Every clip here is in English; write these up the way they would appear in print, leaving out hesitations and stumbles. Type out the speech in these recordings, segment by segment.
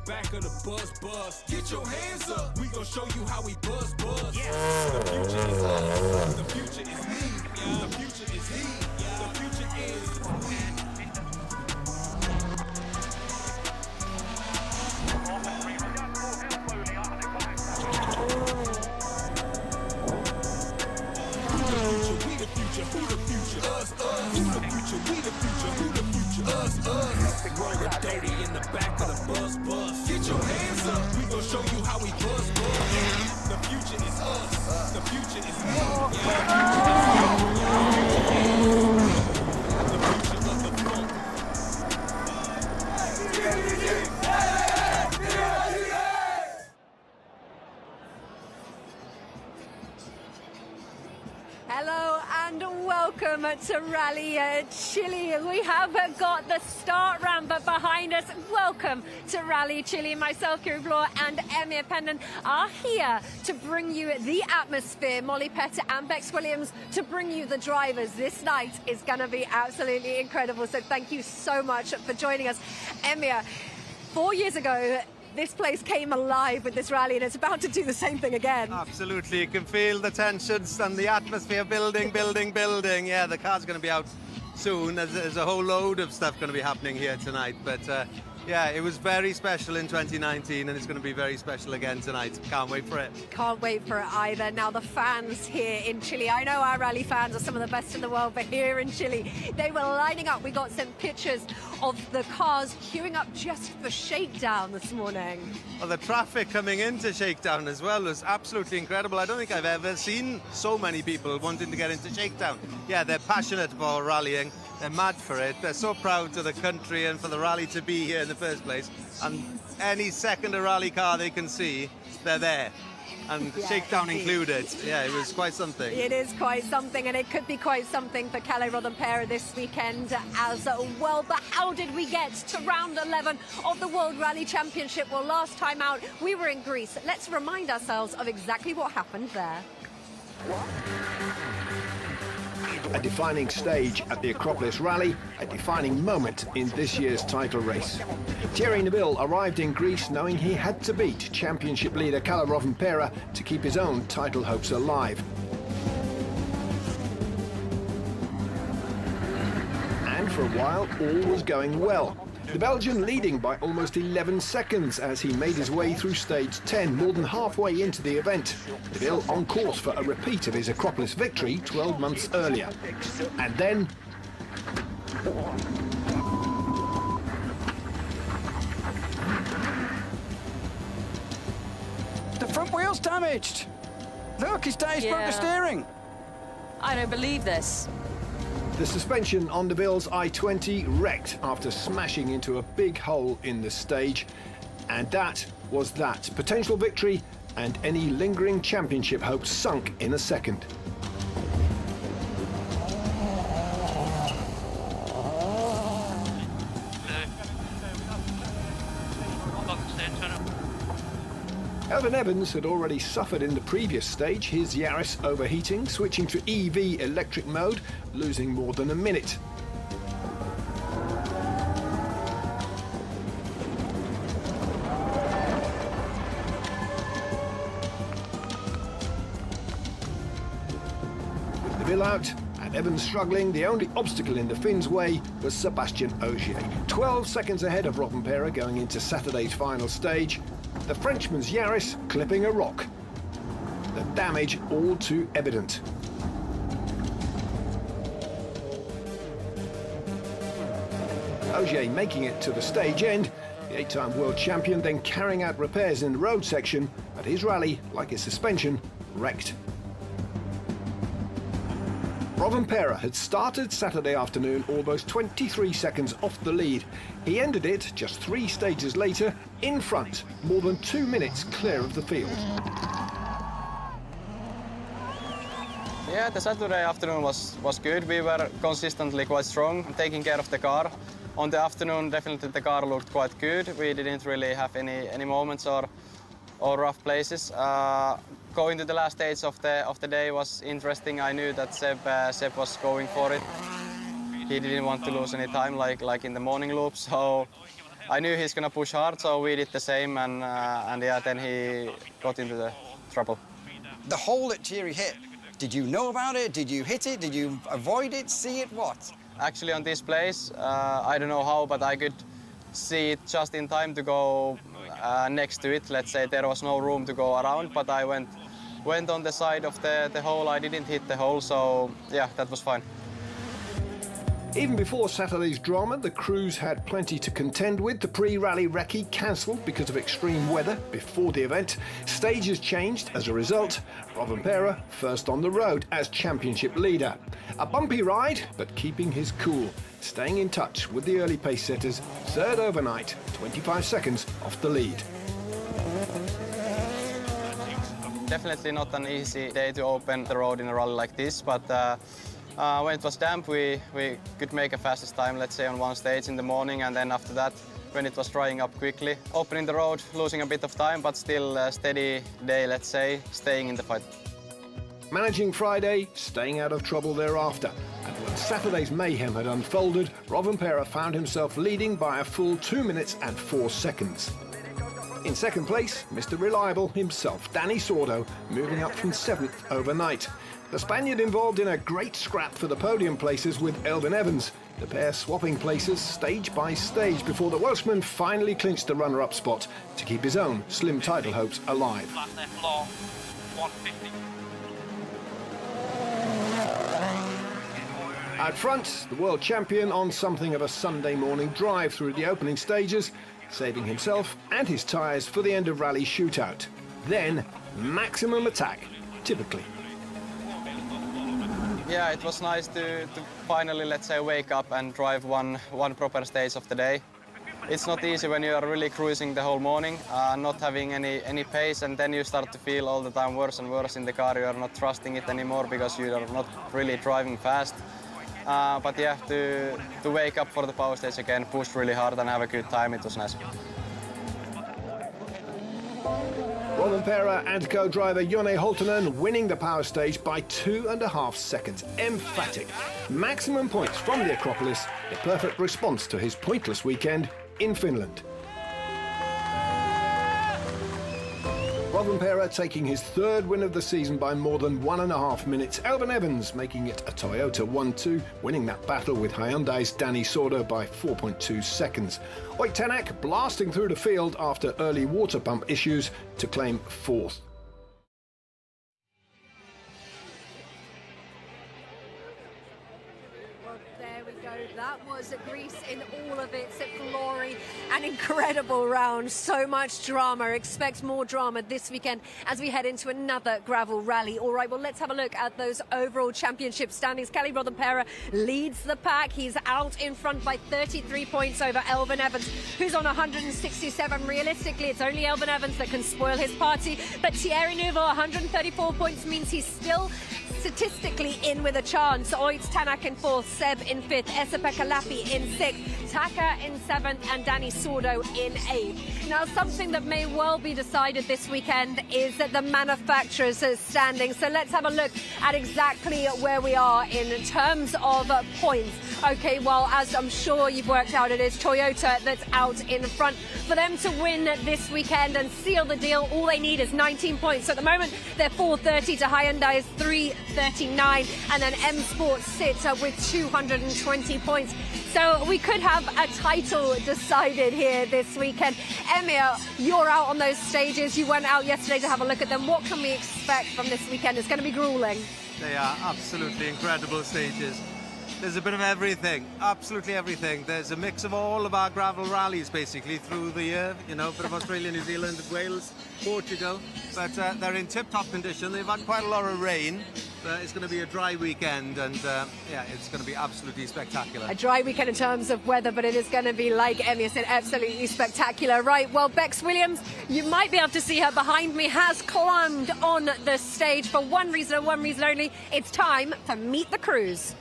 back of the bus. Get your hands up, we gon' show you how we buzz. Yeah. The future is us, the future is me, the future is he, the future is we the future, who the future? Us. Who the future? We the future, who the future? Us. Roller dirty in the back of the bus. Get your hands up, we gon' show you how we buzz. The future is us, the future is me. The future of the funk. Hello and welcome to Rally Chile. We have got the start ramp behind us. Welcome to Rally Chile. Myself, Kiri Bloor, and Emir Pendon are here to bring you the atmosphere. Molly Petter and Bex Williams to bring you the drivers. This night is going to be absolutely incredible. So thank you so much for joining us. Emir, 4 years ago, this place came alive with this rally, and it's about to do the same thing again. Absolutely, you can feel the tensions and the atmosphere building. Yeah, the car's going to be out soon. There's a whole load of stuff going to be happening here tonight. But yeah, it was very special in 2019, and it's going to be very special again tonight. Can't wait for it. Can't wait for it either. Now, the fans here in Chile, I know our rally fans are some of the best in the world, but here in Chile, they were lining up. We got some pictures of the cars queuing up just for shakedown this morning. Well, the traffic coming into shakedown as well was absolutely incredible. I don't think I've ever seen so many people wanting to get into shakedown. Yeah, they're passionate about rallying. They're mad for it. They're so proud to the country and for the rally to be here in the first place. And any second a rally car they can see, they're there. And yeah, shakedown indeed. Included. Yeah, it was quite something. It is quite something, and it could be quite something for Calais Rotherham this weekend as well. But how did we get to round 11 of the World Rally Championship? Well, last time out, we were in Greece. Let's remind ourselves of exactly what happened there. A defining stage at the Acropolis Rally, a defining moment in this year's title race. Thierry Neuville arrived in Greece knowing he had to beat championship leader Kalle Rovanperä to keep his own title hopes alive. And for a while, all was going well. The Belgian leading by almost 11 seconds as he made his way through stage 10, more than halfway into the event. Neuville on course for a repeat of his Acropolis victory 12 months earlier. And then... The front wheel's damaged. Look, he's broke the steering. I don't believe this. The suspension on Neuville's i20 wrecked after smashing into a big hole in the stage. And that was that. Potential victory and any lingering championship hopes sunk in a second. Elvin Evans had already suffered in the previous stage, his Yaris overheating, switching to EV electric mode, losing more than a minute. With Neuville out and Evans struggling, the only obstacle in the Finns' way was Sébastien Ogier. 12 seconds ahead of Rovanperä going into Saturday's final stage. The Frenchman's Yaris clipping a rock. The damage all too evident. Ogier making it to the stage end. The 8-time world champion then carrying out repairs in the road section, but his rally, like his suspension, wrecked. Rovanperä had started Saturday afternoon almost 23 seconds off the lead. He ended it just 3 stages later, in front, more than 2 minutes clear of the field. Yeah, the Saturday afternoon was good. We were consistently quite strong, taking care of the car. On the afternoon, definitely the car looked quite good. We didn't really have any moments or rough places. Going to the last stage of the day was interesting. I knew that Seb was going for it. He didn't want to lose any time like in the morning loop, so I knew he's gonna push hard, so we did the same, and yeah, then he got into the trouble. The hole that Thierry hit, did you know about it? Did you hit it? Did you avoid it? See it? What? Actually, on this place, I don't know how, but I could see it just in time to go next to it. Let's say there was no room to go around, but I went on the side of the hole. I didn't hit the hole, so yeah, that was fine. Even before Saturday's drama, the crews had plenty to contend with. The pre-rally recce cancelled because of extreme weather before the event. Stages changed as a result. Rovanperä first on the road as championship leader. A bumpy ride, but keeping his cool. Staying in touch with the early pace setters. Third overnight, 25 seconds off the lead. Definitely not an easy day to open the road in a rally like this, but when it was damp, we could make a fastest time, let's say, on one stage in the morning, and then after that, when it was drying up quickly, opening the road, losing a bit of time, but still a steady day, let's say, staying in the fight. Managing Friday, staying out of trouble thereafter. And when Saturday's mayhem had unfolded, Rovanperä found himself leading by a full 2 minutes and 4 seconds. In second place, Mr. Reliable himself, Dani Sordo, moving up from 7th overnight. The Spaniard involved in a great scrap for the podium places with Elfyn Evans, the pair swapping places stage by stage before the Welshman finally clinched the runner-up spot to keep his own slim title hopes alive. Out front, the world champion on something of a Sunday morning drive through the opening stages, saving himself and his tyres for the end of rally shootout. Then, maximum attack, typically. Yeah, it was nice to finally, let's say, wake up and drive one proper stage of the day. It's not easy when you are really cruising the whole morning, not having any pace, and then you start to feel all the time worse and worse in the car. You are not trusting it anymore because you are not really driving fast. But yeah, to wake up for the power stage again, push really hard and have a good time, it was nice. Rovanperä and co-driver Jone Holtonen winning the power stage by 2.5 seconds. Emphatic. Maximum points from the Acropolis, the perfect response to his pointless weekend in Finland. Rovanperä taking his third win of the season by more than 1.5 minutes. Elfyn Evans making it a Toyota 1-2, winning that battle with Hyundai's Dani Sordo by 4.2 seconds. Oyt Tänak blasting through the field after early water pump issues to claim fourth. There we go. That was Greece in all of its glory. An incredible round. So much drama. Expect more drama this weekend as we head into another gravel rally. All right, well, let's have a look at those overall championship standings. Kalle Rovanperä leads the pack. He's out in front by 33 points over Elfyn Evans, who's on 167. Realistically, it's only Elfyn Evans that can spoil his party. But Thierry Neuville, 134 points means he's still statistically in with a chance. Oyt Tänak in fourth, Seb in fifth, Esa-Pekka Lappi in sixth, Taka in seventh, and Dani Sordo in eighth. Now, something that may well be decided this weekend is that the manufacturers' standing. So let's have a look at exactly where we are in terms of points. Okay, well, as I'm sure you've worked out, it is Toyota that's out in front. For them to win this weekend and seal the deal, all they need is 19 points. So at the moment, they're 430 to Hyundai's 339, and then M Sport sits with 220 points. So we could have a title decided here this weekend. Emir, you're out on those stages. You went out yesterday to have a look at them. What can we expect from this weekend? It's going to be grueling. They are absolutely incredible stages. There's a bit of everything, absolutely everything. There's a mix of all of our gravel rallies basically through the year, you know, a bit of Australia, New Zealand, Wales, Portugal, but they're in tip-top condition. They've had quite a lot of rain. It's going to be a dry weekend, and yeah, it's going to be absolutely spectacular. A dry weekend in terms of weather, but it is going to be, like Emmy said, absolutely spectacular. Right, well, Bex Williams, you might be able to see her behind me, has climbed on the stage for one reason and one reason only. It's time to meet the crews.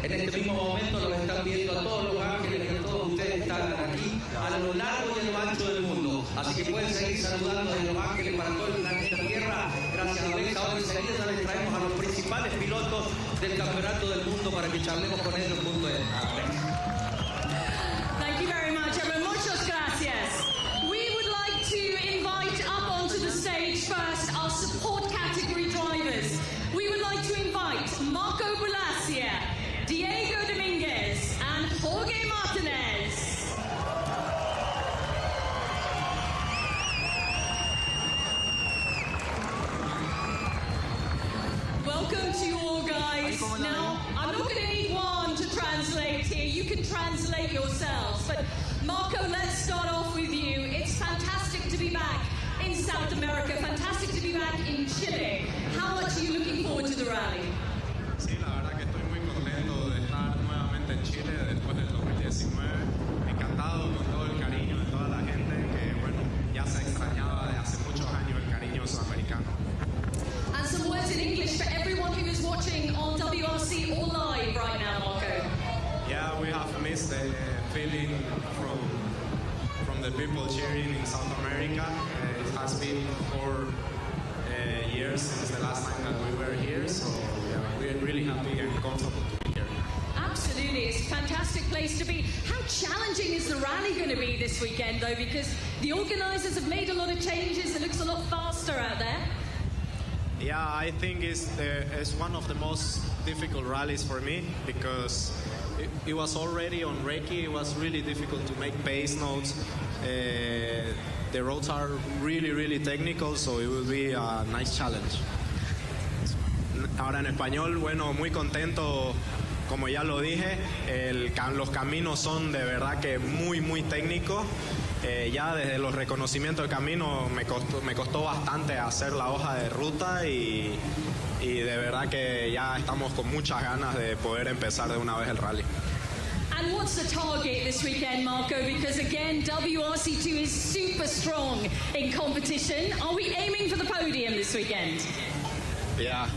En este mismo momento los están viendo a todos los ángeles, que todos ustedes están aquí a lo largo y a lo ancho del mundo. Así que pueden seguir saludando desde Los Ángeles para todo el planeta Tierra. Gracias a Alex. Ahora enseguida les traemos a los principales pilotos del campeonato del mundo para que charlemos con ellos junto a Alex. Thank you very much, everyone. Muchas gracias. We would like to invite up onto the stage first our support category drivers. We would like to invite Marco Bulacia, Diego Dominguez, and Jorge Martinez. Welcome to you all, guys. Now, I'm not going to need one to translate here. You can translate yourselves. But Marco, let's start off with you. It's fantastic to be back in South America. Fantastic to be back in Chile. How much are you looking forward to the rally? Sí, la verdad que estoy muy contento de estar nuevamente en Chile después del 2019. Encantado con todo el cariño de toda la gente que, bueno, ya se extrañaba de hace muchos años el cariño sudamericano. And some words in English for everyone who is watching on WRC or live right now, Marco. Yeah, we have missed the feeling from the people cheering in South America. It has been 4 years since the last time that we were here, so yeah, we're really happy and comfortable to be here. Absolutely, it's a fantastic place to be. How challenging is the rally going to be this weekend, though? Because the organisers have made a lot of changes. It looks a lot faster out there. Yeah, I think it's one of the most difficult rallies for me because it was already on recce. It was really difficult to make pace notes. The roads are really, really technical, so it will be a nice challenge. Ahora en español, bueno, muy contento. Como ya lo dije, los caminos son de verdad que muy, muy técnicos. Ya desde los reconocimientos del camino me costó bastante hacer la hoja de ruta y de verdad que ya estamos con muchas ganas de poder empezar de una vez el rally. And what's the target this weekend, Marco? Because again, WRC2 is super strong in competition. Are we aiming for the podium this weekend? Yeah,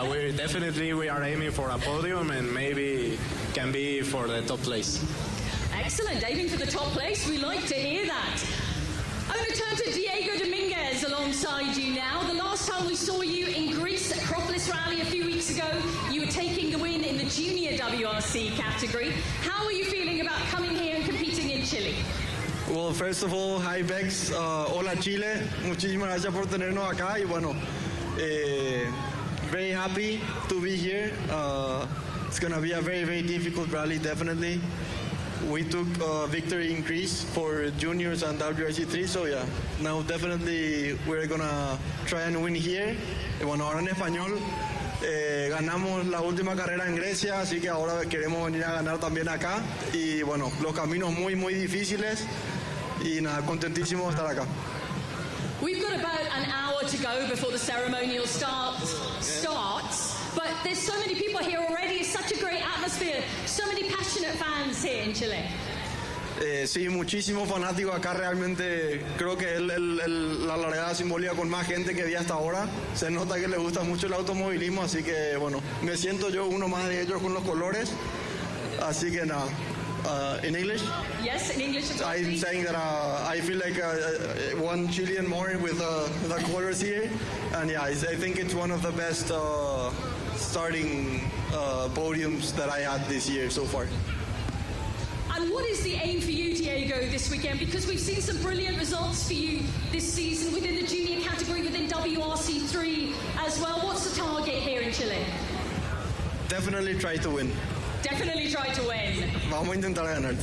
we are aiming for a podium and maybe can be for the top place. Excellent, aiming for the top place. We like to hear that. I'm going to turn to Diego Dominguez alongside you now. The last time we saw you in Greece at Acropolis Rally a few weeks ago, you were taking the win in the junior WRC category. How are you feeling about coming here and competing in Chile? Well, first of all, hi Bex, hola Chile, muchísimas gracias por tenernos acá y bueno, very happy to be here. It's going to be a very, very difficult rally, definitely. We took victory in Greece for juniors and WRC3, so yeah, now definitely we're going to try and win here. Y bueno, ahora en español, ganamos la última carrera en Grecia, así que ahora queremos venir a ganar también acá. Y bueno, los caminos muy, muy difíciles y nada, contentísimo de estar acá. We've got about an hour to go before the ceremonial starts. But there's so many people here already. It's such a great atmosphere. So many passionate fans here in Chile. Sí, muchísimos fanáticos acá. Realmente creo que es la largada simbólica con más gente que vi hasta ahora. Se nota que les gusta mucho el automovilismo, así que bueno, me siento yo uno más de ellos con los colores. Así que nada. In English? Yes, in English. I'm saying that I feel like one Chilean more with the colors here, and yeah, I think it's one of the best starting podiums that I had this year so far. And what is the aim for you, Diego, this weekend? Because we've seen some brilliant results for you this season within the junior category, within WRC3 as well. What's the target here in Chile? Definitely try to win. Definitely try to win. Vamos a intentar ganar.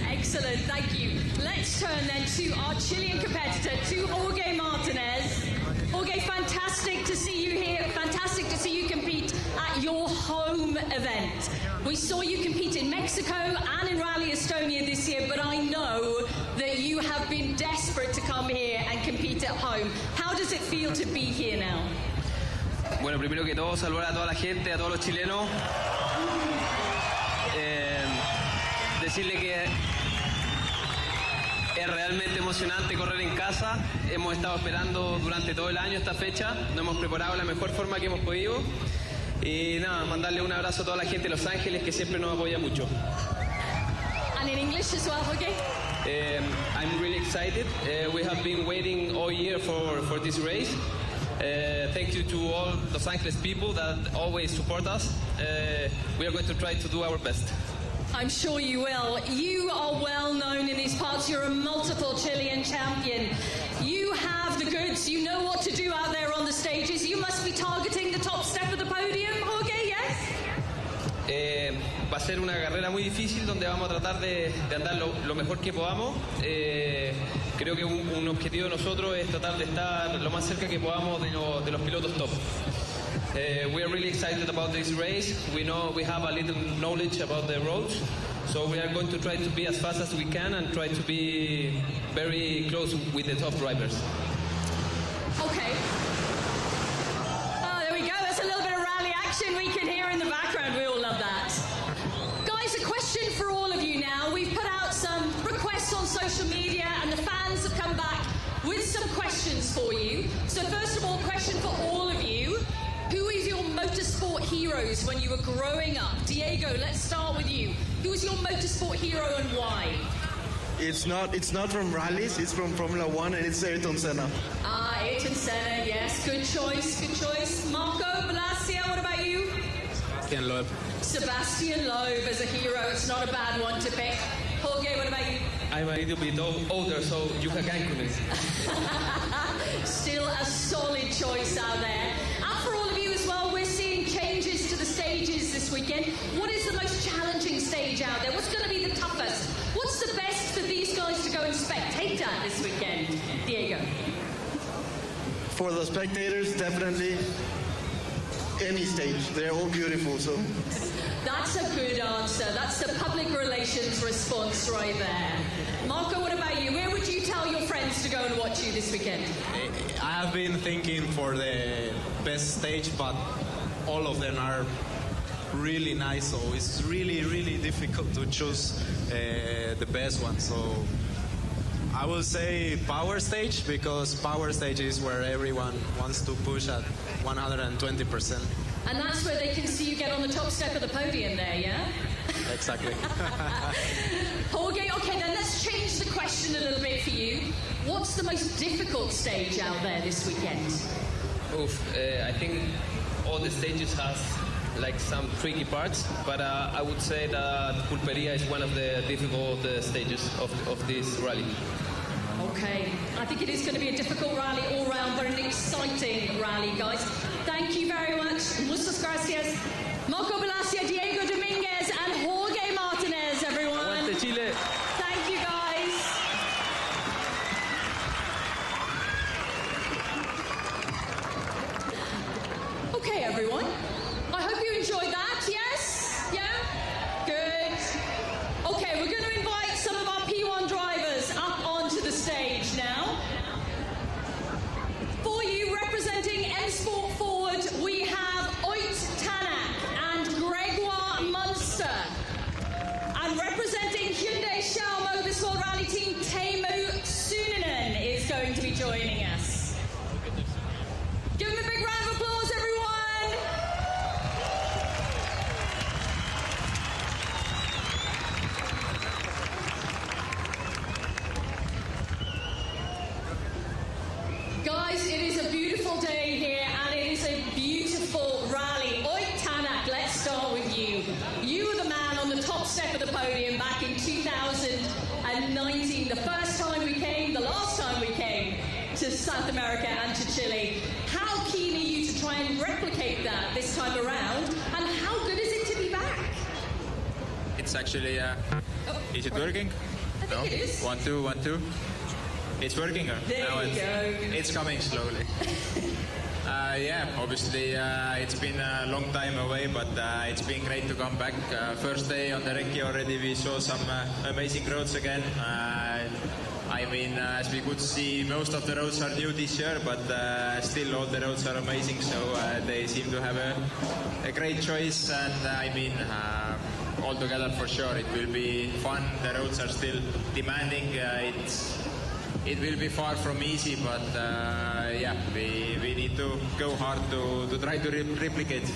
Excellent, thank you. Let's turn then to our Chilean competitor, to Jorge Martinez. Jorge, fantastic to see you here. Fantastic to see you compete at your home event. We saw you compete in Mexico and in Rally Estonia this year, but I know that you have been desperate to come here and compete at home. How does it feel to be here now? Bueno, primero que todo, saludar a toda la gente, a todos los chilenos. Decirle que es realmente emocionante correr en casa. Hemos estado esperando durante todo el año esta fecha. Nos hemos preparado de la mejor forma que hemos podido. Y nada, mandarle un abrazo a toda la gente de Los Ángeles que siempre nos apoya mucho. And in English as well, Jorge? I'm really excited. We have been waiting all year for this race. Thank you to all Los Angeles people that always support us. We are going to try to do our best. I'm sure you will. You are well known in these parts. You're a multiple Chilean champion. You have the goods. You know what to do out there on the stages. You must be targeting the top step of the podium, Jorge, yes? Va a ser una carrera muy difícil donde vamos a tratar de andar lo mejor que podamos. Creo que un objetivo de nosotros es tratar de estar lo más cerca que podamos de los pilotos top. We are really excited about this race. We know we have a little knowledge about the roads, so we are going to try to be as fast as we can and try to be very close with the top drivers. Okay. Oh, there we go. That's a little bit of rally action we can hear in the background. We all love that. Guys, a question for all of you now. We've put out some requests on social media and the fans have come back with some questions for you. So first of all, question for all of you. Who is your motorsport heroes when you were growing up? Diego, let's start with you. Who is your motorsport hero and why? It's not from rallies, it's from Formula 1 and it's Ayrton Senna. Ah, Ayrton Senna, yes. Good choice, good choice. Marco, Balasia, what about you? Sebastian Loeb. Sebastian Loeb as a hero. It's not a bad one to pick. Jorge, what about you? I'm a little bit older, so Juha Känkkönen. Still a solid choice out there. And for all of you as well, we're seeing changes to the stages this weekend. What is the most challenging stage out there? What's going to be the toughest? What's the best for these guys to go and spectate at this weekend? Diego. For the spectators, definitely any stage. They're all beautiful, so. That's a good answer. That's the public relations response right there. Marco, what about you? Where would you tell your friends to go and watch you this weekend? I have been thinking for the best stage, but all of them are really nice, so it's really, really difficult to choose the best one. So I will say power stage, because power stage is where everyone wants to push at 120%. And that's where they can see you get on the top step of the podium there, yeah? Exactly. Jorge, okay, then let's change the question a little bit for you. What's the most difficult stage out there this weekend? I think all the stages have like some tricky parts, but I would say that Pulperia is one of the difficult stages of this rally. Okay, I think it is going to be a difficult rally all round, but an exciting rally, guys. Thank you very much. Muchas gracias. Marco Balasia, Diego Dominguez, and Jorge Martinez, everyone. Aguante Chile. Thank you, guys. Okay, everyone. I hope you enjoyed that, yes? Yeah? Good. Okay, we're going to invite some of our P1 drivers up onto the stage now. For you, representing M Sport Forward, we have Oit Tanak and Gregoire Munster. And representing Hyundai Xiaomo, this World Rally team, Teemu Sunanen is going to be joining us. Give them a big round of applause, everyone! Guys, it is a beautiful day here and it is a beautiful rally. Oit Tanak, let's start with you. You were the man on the top step of the podium back in 2019. The first time we came, the last time we came to South America and to Chile. How keen are you to try and replicate that this time around? And how good is it to be back? It's actually, is it working? I think it is. 1, 2, 1, 2. It's working. There now you go. It's coming slowly. Yeah, obviously it's been a long time away, but it's been great to come back. First day on the recce already, we saw some amazing roads again. I mean, as we could see, most of the roads are new this year, but still all the roads are amazing, so they seem to have a great choice, and I mean, altogether for sure it will be fun. The roads are still demanding. It will be far from easy, but yeah, we need to go hard to try to replicate.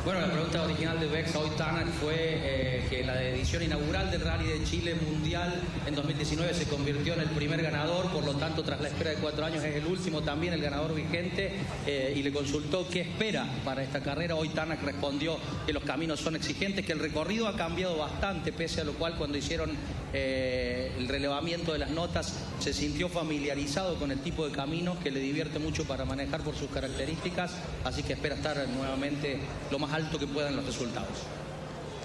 Bueno, la pregunta original de Bex hoy, Tanak, fue que la edición inaugural del Rally de Chile Mundial en 2019 se convirtió en el primer ganador, por lo tanto, tras la espera de 4 años, es el último también el ganador vigente, y le consultó qué espera para esta carrera. Hoy Tanak respondió que los caminos son exigentes, que el recorrido ha cambiado bastante, pese a lo cual cuando hicieron el relevamiento de las notas se sintió familiarizado con el tipo de caminos, que le divierte mucho para manejar por sus características, así que espera estar nuevamente lo más alto que puedan los resultados.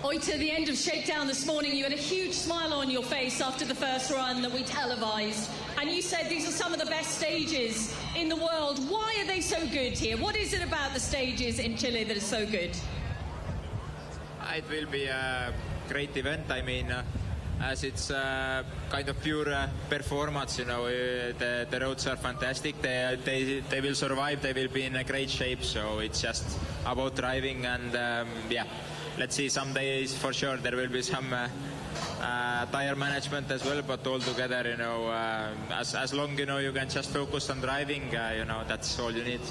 Oi, to the end of Shakedown this morning, you had a huge smile on your face after the first run that we televised, and you said these are some of the best stages in the world. Why are they so good here? What is it about the stages in Chile that is so good? It will be a great event. I mean, as it's kind of pure performance, you know, the roads are fantastic. They will survive. They will be in a great shape. So it's just about driving, and yeah, let's see. Some days for sure there will be some tire management as well, but all together, you know, as long, you know, you can just focus on driving, you know, that's all you need.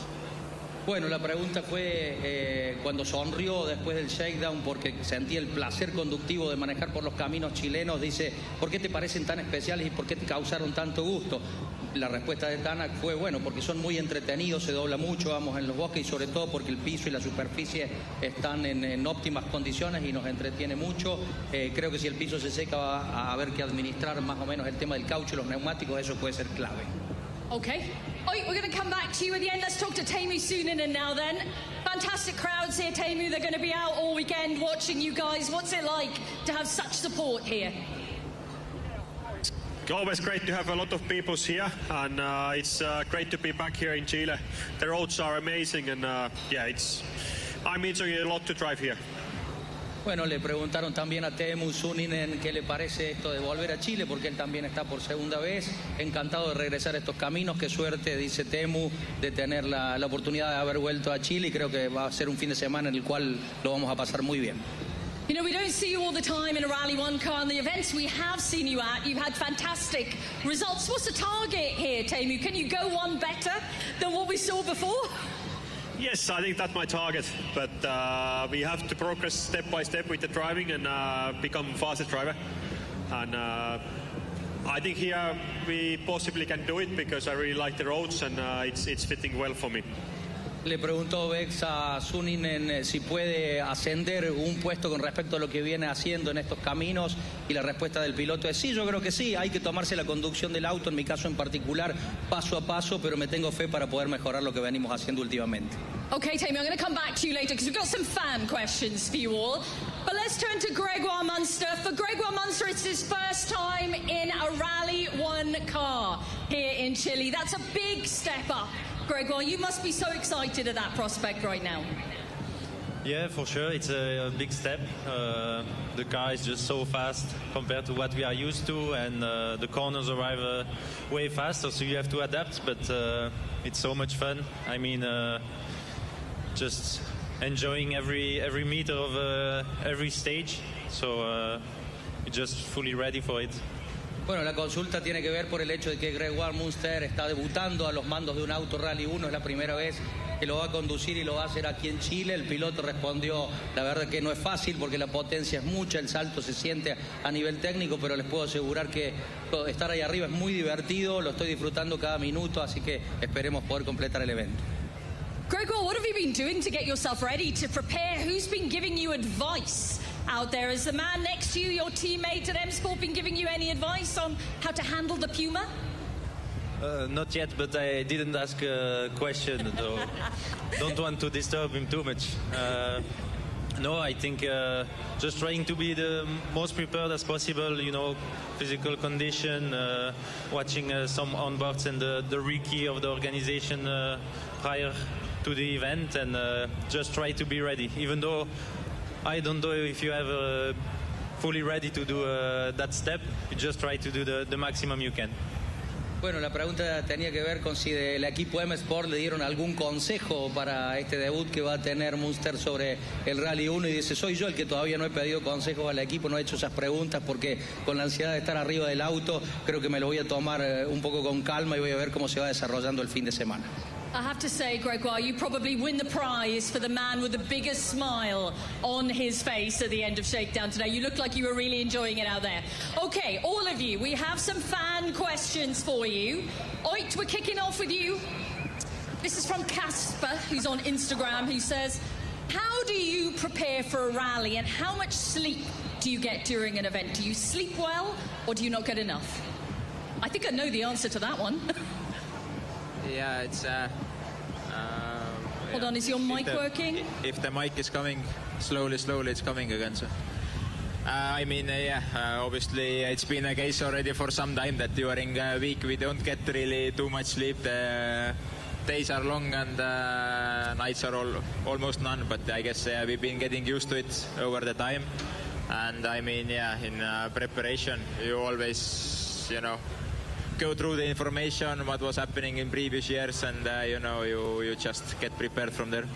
Bueno, la pregunta fue cuando sonrió después del shakedown porque sentía el placer conductivo de manejar por los caminos chilenos. Dice, ¿por qué te parecen tan especiales y por qué te causaron tanto gusto? La respuesta de Tanak fue, bueno, porque son muy entretenidos, se dobla mucho, vamos en los bosques, y sobre todo porque el piso y la superficie están en óptimas condiciones y nos entretiene mucho. Creo que si el piso se seca va a haber que administrar más o menos el tema del caucho y los neumáticos, eso puede ser clave. Okay. Oi, we're going to come back to you at the end. Let's talk to Teemu Suuninen now then. Fantastic crowds here, Teemu. They're going to be out all weekend watching you guys. What's it like to have such support here? Always great to have a lot of people here, and it's great to be back here in Chile. The roads are amazing, and yeah, I'm enjoying a lot to drive here. Bueno, le preguntaron también a Teemu Suuninen qué le parece esto de volver a Chile, porque él también está por segunda vez. Encantado de regresar a estos caminos. Qué suerte, dice Teemu, de tener la oportunidad de haber vuelto a Chile, y creo que va a ser un fin de semana en el cual lo vamos a pasar muy bien. You know, we don't see you all the time in a Rally 1 car. And the events we have seen you at, you've had fantastic results. What's the target here, Teemu? Can you go one better than what we saw before? Yes, I think that's my target, but we have to progress step by step with the driving and become faster driver. And I think here we possibly can do it because I really like the roads, and it's fitting well for me. Le preguntó Bex a Suuninen si puede ascender un puesto con respecto a lo que viene haciendo en estos caminos, y la respuesta del piloto es sí, yo creo que sí, hay que tomarse la conducción del auto, en mi caso en particular, paso a paso, pero me tengo fe para poder mejorar lo que venimos haciendo últimamente. Okay, Teemu, I'm going to come back to you later because we've got some fan questions for you all. But let's turn to Gregoire Munster. For Gregoire Munster, it's his first time in a Rally 1 car here in Chile. That's a big step up. Gregoire, you must be so excited at that prospect right now. Yeah, for sure. It's a big step. The car is just so fast compared to what we are used to, and the corners arrive way faster, so you have to adapt, but it's so much fun. I mean, just enjoying every meter of every stage, so we're just fully ready for it. Bueno, la consulta tiene que ver por el hecho de que Gregoire Munster está debutando a los mandos de un auto Rally 1. Es la primera vez que lo va a conducir y lo va a hacer aquí en Chile. El piloto respondió, la verdad que no es fácil porque la potencia es mucha, el salto se siente a nivel técnico, pero les puedo asegurar que estar ahí arriba es muy divertido, lo estoy disfrutando cada minuto, así que esperemos poder completar el evento. Gregoire, what have you been doing to get yourself ready to prepare? Who's been giving you advice out there? Is the man next to you, your teammate at M Sport, been giving you any advice on how to handle the Puma? Not yet, but I didn't ask a question, so don't want to disturb him too much. No, I think just trying to be the most prepared as possible, you know, physical condition, watching some onboards and the recce of the organization prior to the event, and just try to be ready, even though I don't know if you have fully ready to do that step. You just try to do the maximum you can. Bueno, la pregunta tenía que ver con si del equipo M Sport le dieron algún consejo para este debut que va a tener Munster sobre el Rally 1, y dice, soy yo el que todavía no he pedido consejos al equipo, no he hecho esas preguntas porque con la ansiedad de estar arriba del auto creo que me lo voy a tomar un poco con calma y voy a ver cómo se va desarrollando el fin de semana. I have to say, Gregoire, you probably win the prize for the man with the biggest smile on his face at the end of Shakedown today. You look like you were really enjoying it out there. Okay, all of you, we have some fan questions for you. Oit, we're kicking off with you. This is from Casper, who's on Instagram, who says, how do you prepare for a rally and how much sleep do you get during an event? Do you sleep well or do you not get enough? I think I know the answer to that one. Yeah, it's... Hold on, is your mic working? If the mic is coming slowly, it's coming again. So. I mean, obviously it's been a case already for some time that during a week we don't get really too much sleep. The days are long and nights are almost none, but I guess we've been getting used to it over the time. And I mean, in preparation, you always, go through the information, what was happening in previous years, and you just get prepared from there.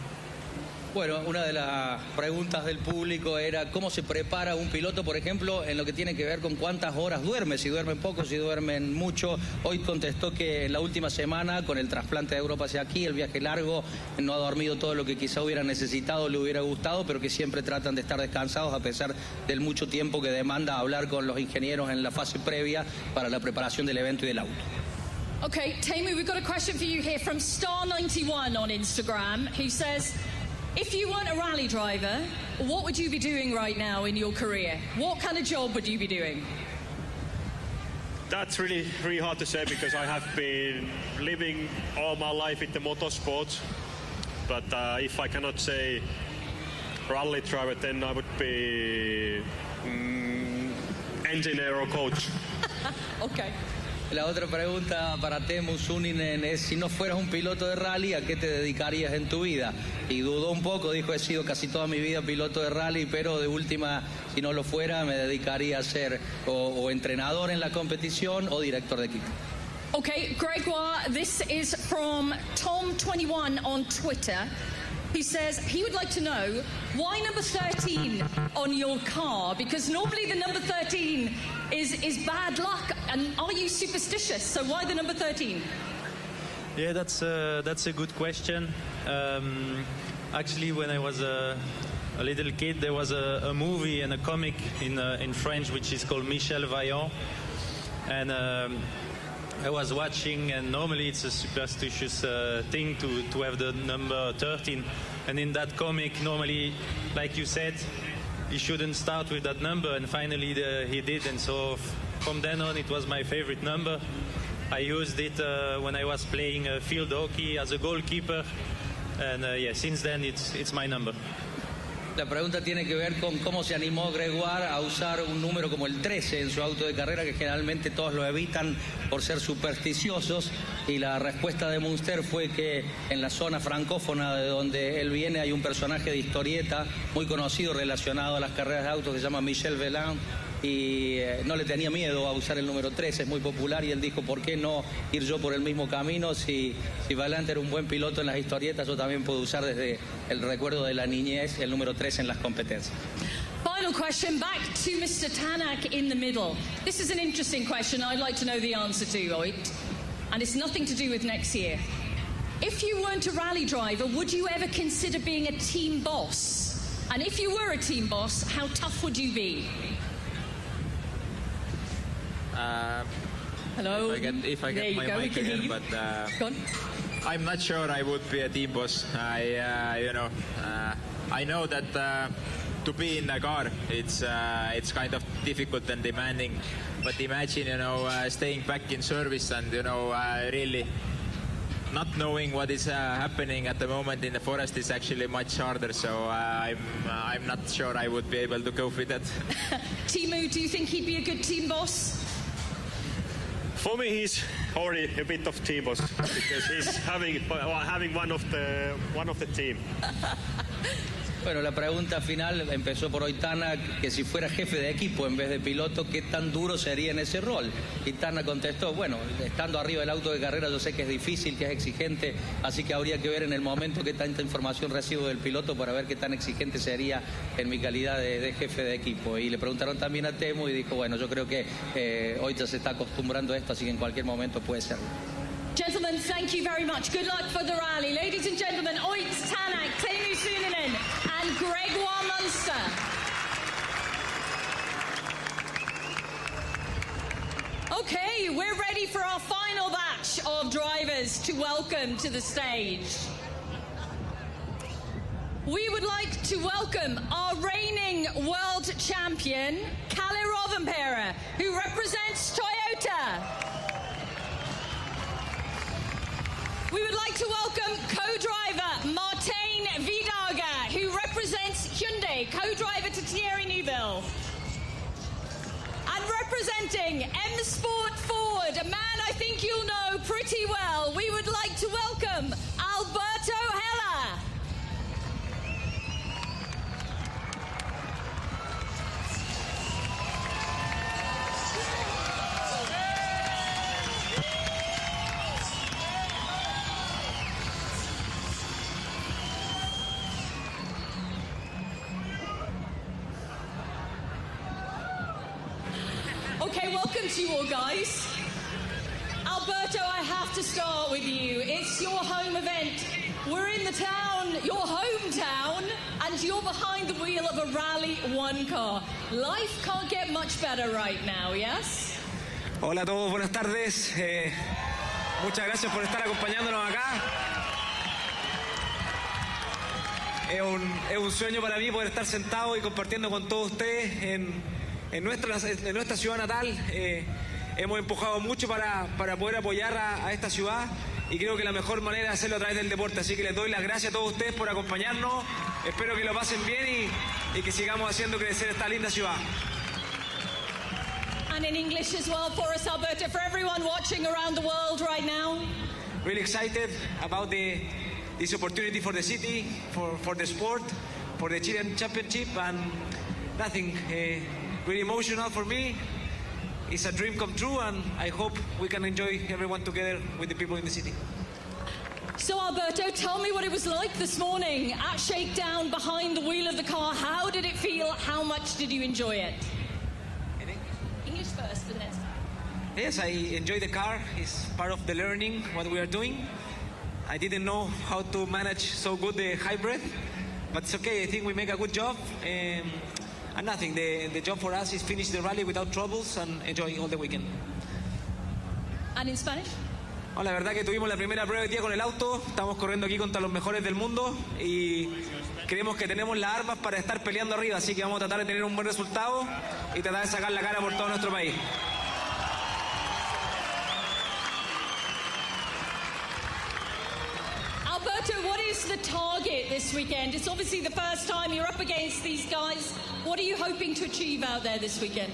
Bueno, una de las preguntas del público era cómo se prepara un piloto, por ejemplo, en lo que tiene que ver con cuántas horas duerme, si duermen poco, si duermen mucho. Hoy contestó que en la última semana, con el trasplante de Europa hacia aquí, el viaje largo, no ha dormido todo lo que quizá hubiera necesitado, le hubiera gustado, pero que siempre tratan de estar descansados a pesar del mucho tiempo que demanda hablar con los ingenieros en la fase previa para la preparación del evento y del auto. Okay, Teemu, we've got a question for you here from Star91 on Instagram, who says, if you weren't a rally driver, what would you be doing right now in your career? What kind of job would you be doing? That's really hard to say because I have been living all my life in the motorsport. But if I cannot say rally driver, then I would be engineer or coach. Okay. La otra pregunta para Teemu Suninen es, si no fueras un piloto de rally, ¿a qué te dedicarías en tu vida? Y dudó un poco, dijo, he sido casi toda mi vida piloto de rally, pero de última, si no lo fuera, me dedicaría a ser o entrenador en la competición o director de equipo. Okay, Gregoire, this is from Tom21 on Twitter, who says he would like to know why number 13 on your car, because normally the number 13 is bad luck, and are you superstitious? So why the number 13? Yeah, that's a good question. Actually, when I was a little kid, there was a movie and a comic in French which is called Michel Vaillant, and I was watching, and normally it's a superstitious thing to have the number 13. And in that comic, normally, like you said, he shouldn't start with that number, and finally he did. And so from then on, it was my favorite number. I used it when I was playing field hockey as a goalkeeper, and since then it's my number. La pregunta tiene que ver con cómo se animó Gregoire a usar un número como el 13 en su auto de carrera, que generalmente todos lo evitan por ser supersticiosos, y la respuesta de Munster fue que en la zona francófona de donde él viene hay un personaje de historieta muy conocido relacionado a las carreras de autos que se llama Michel Vaillant, y no le tenía miedo a usar el número 13, es muy popular, y él dijo, ¿por qué no ir yo por el mismo camino? Si Vaillant era un buen piloto en las historietas, yo también puedo usar desde el recuerdo de la niñez el número 13 en las competencias. Final question, back to Mr. Tanak in the middle. This is an interesting question I'd like to know the answer to, Oit, and it's nothing to do with next year. If you weren't a rally driver, would you ever consider being a team boss? And if you were a team boss, how tough would you be? Hello. If I get my mic again, but I'm not sure I would be a team boss. I know that to be in a car, it's kind of difficult and demanding. But imagine, staying back in service and really not knowing what is happening at the moment in the forest is actually much harder. So I'm not sure I would be able to cope with that. Teemu, do you think he'd be a good team boss? For me, he's already a bit of team boss because he's having one of the team. Bueno, la pregunta final empezó por Oitana, que si fuera jefe de equipo en vez de piloto, ¿qué tan duro sería en ese rol? Y Tana contestó, bueno, estando arriba del auto de carrera yo sé que es difícil, que es exigente, así que habría que ver en el momento qué tanta información recibo del piloto para ver qué tan exigente sería en mi calidad de jefe de equipo. Y le preguntaron también a Teemu y dijo, bueno, yo creo que hoy ya se está acostumbrando a esto, así que en cualquier momento puede serlo. Gentlemen, thank you very much. Good luck for the rally. Ladies and gentlemen, Oit Tanak, Teemu Suunanen and Gregoire Munster. Okay, we're ready for our final batch of drivers to welcome to the stage. We would like to welcome our reigning world champion, Kalle Rovanperä, who represents Toyota. We would like to welcome co-driver Martijn Vidaga, who represents Hyundai, co-driver to Thierry Neuville. And representing M Sport Ford, a man I think you'll know pretty well, we would like to welcome Alberto Hella. Okay, welcome to you all, guys. Alberto, I have to start with you. It's your home event. We're in the town, your hometown, and you're behind the wheel of a Rally 1 car. Life can't get much better right now, yes? Hola a todos, buenas tardes. Muchas gracias por estar acompañándonos acá. Es un sueño para mí poder estar sentado y compartiendo con todos ustedes en nuestra ciudad natal. Hemos empujado mucho para poder apoyar a esta ciudad y creo que la mejor manera de hacerlo a través del deporte. Así que les doy las gracias a todos ustedes por acompañarnos. Espero que lo pasen bien y que sigamos haciendo crecer esta linda ciudad. And in English as well for us, Alberto, for everyone watching around the world right now. Really excited about this opportunity for the city, for the sport, for the Chilean Championship, and nothing. Really emotional for me. It's a dream come true, and I hope we can enjoy everyone together with the people in the city. So Alberto, tell me what it was like this morning at Shakedown behind the wheel of the car. How did it feel? How much did you enjoy it? English first for the next time. Yes, I enjoy the car. It's part of the learning what we are doing. I didn't know how to manage so good the hybrid, but it's okay. I think we make a good job. And nothing, the job for us is finish the rally without troubles and enjoy all the weekend. And in Spanish? Oh, la verdad que tuvimos la primera prueba hoy día con el auto, estamos corriendo aquí contra los mejores del mundo y creemos que tenemos las armas para estar peleando arriba, así que vamos a tratar de tener un buen resultado y tratar de sacar la cara por todo nuestro país. Alberto, what is the target this weekend? It's obviously the first time you're up against these guys. What are you hoping to achieve out there this weekend?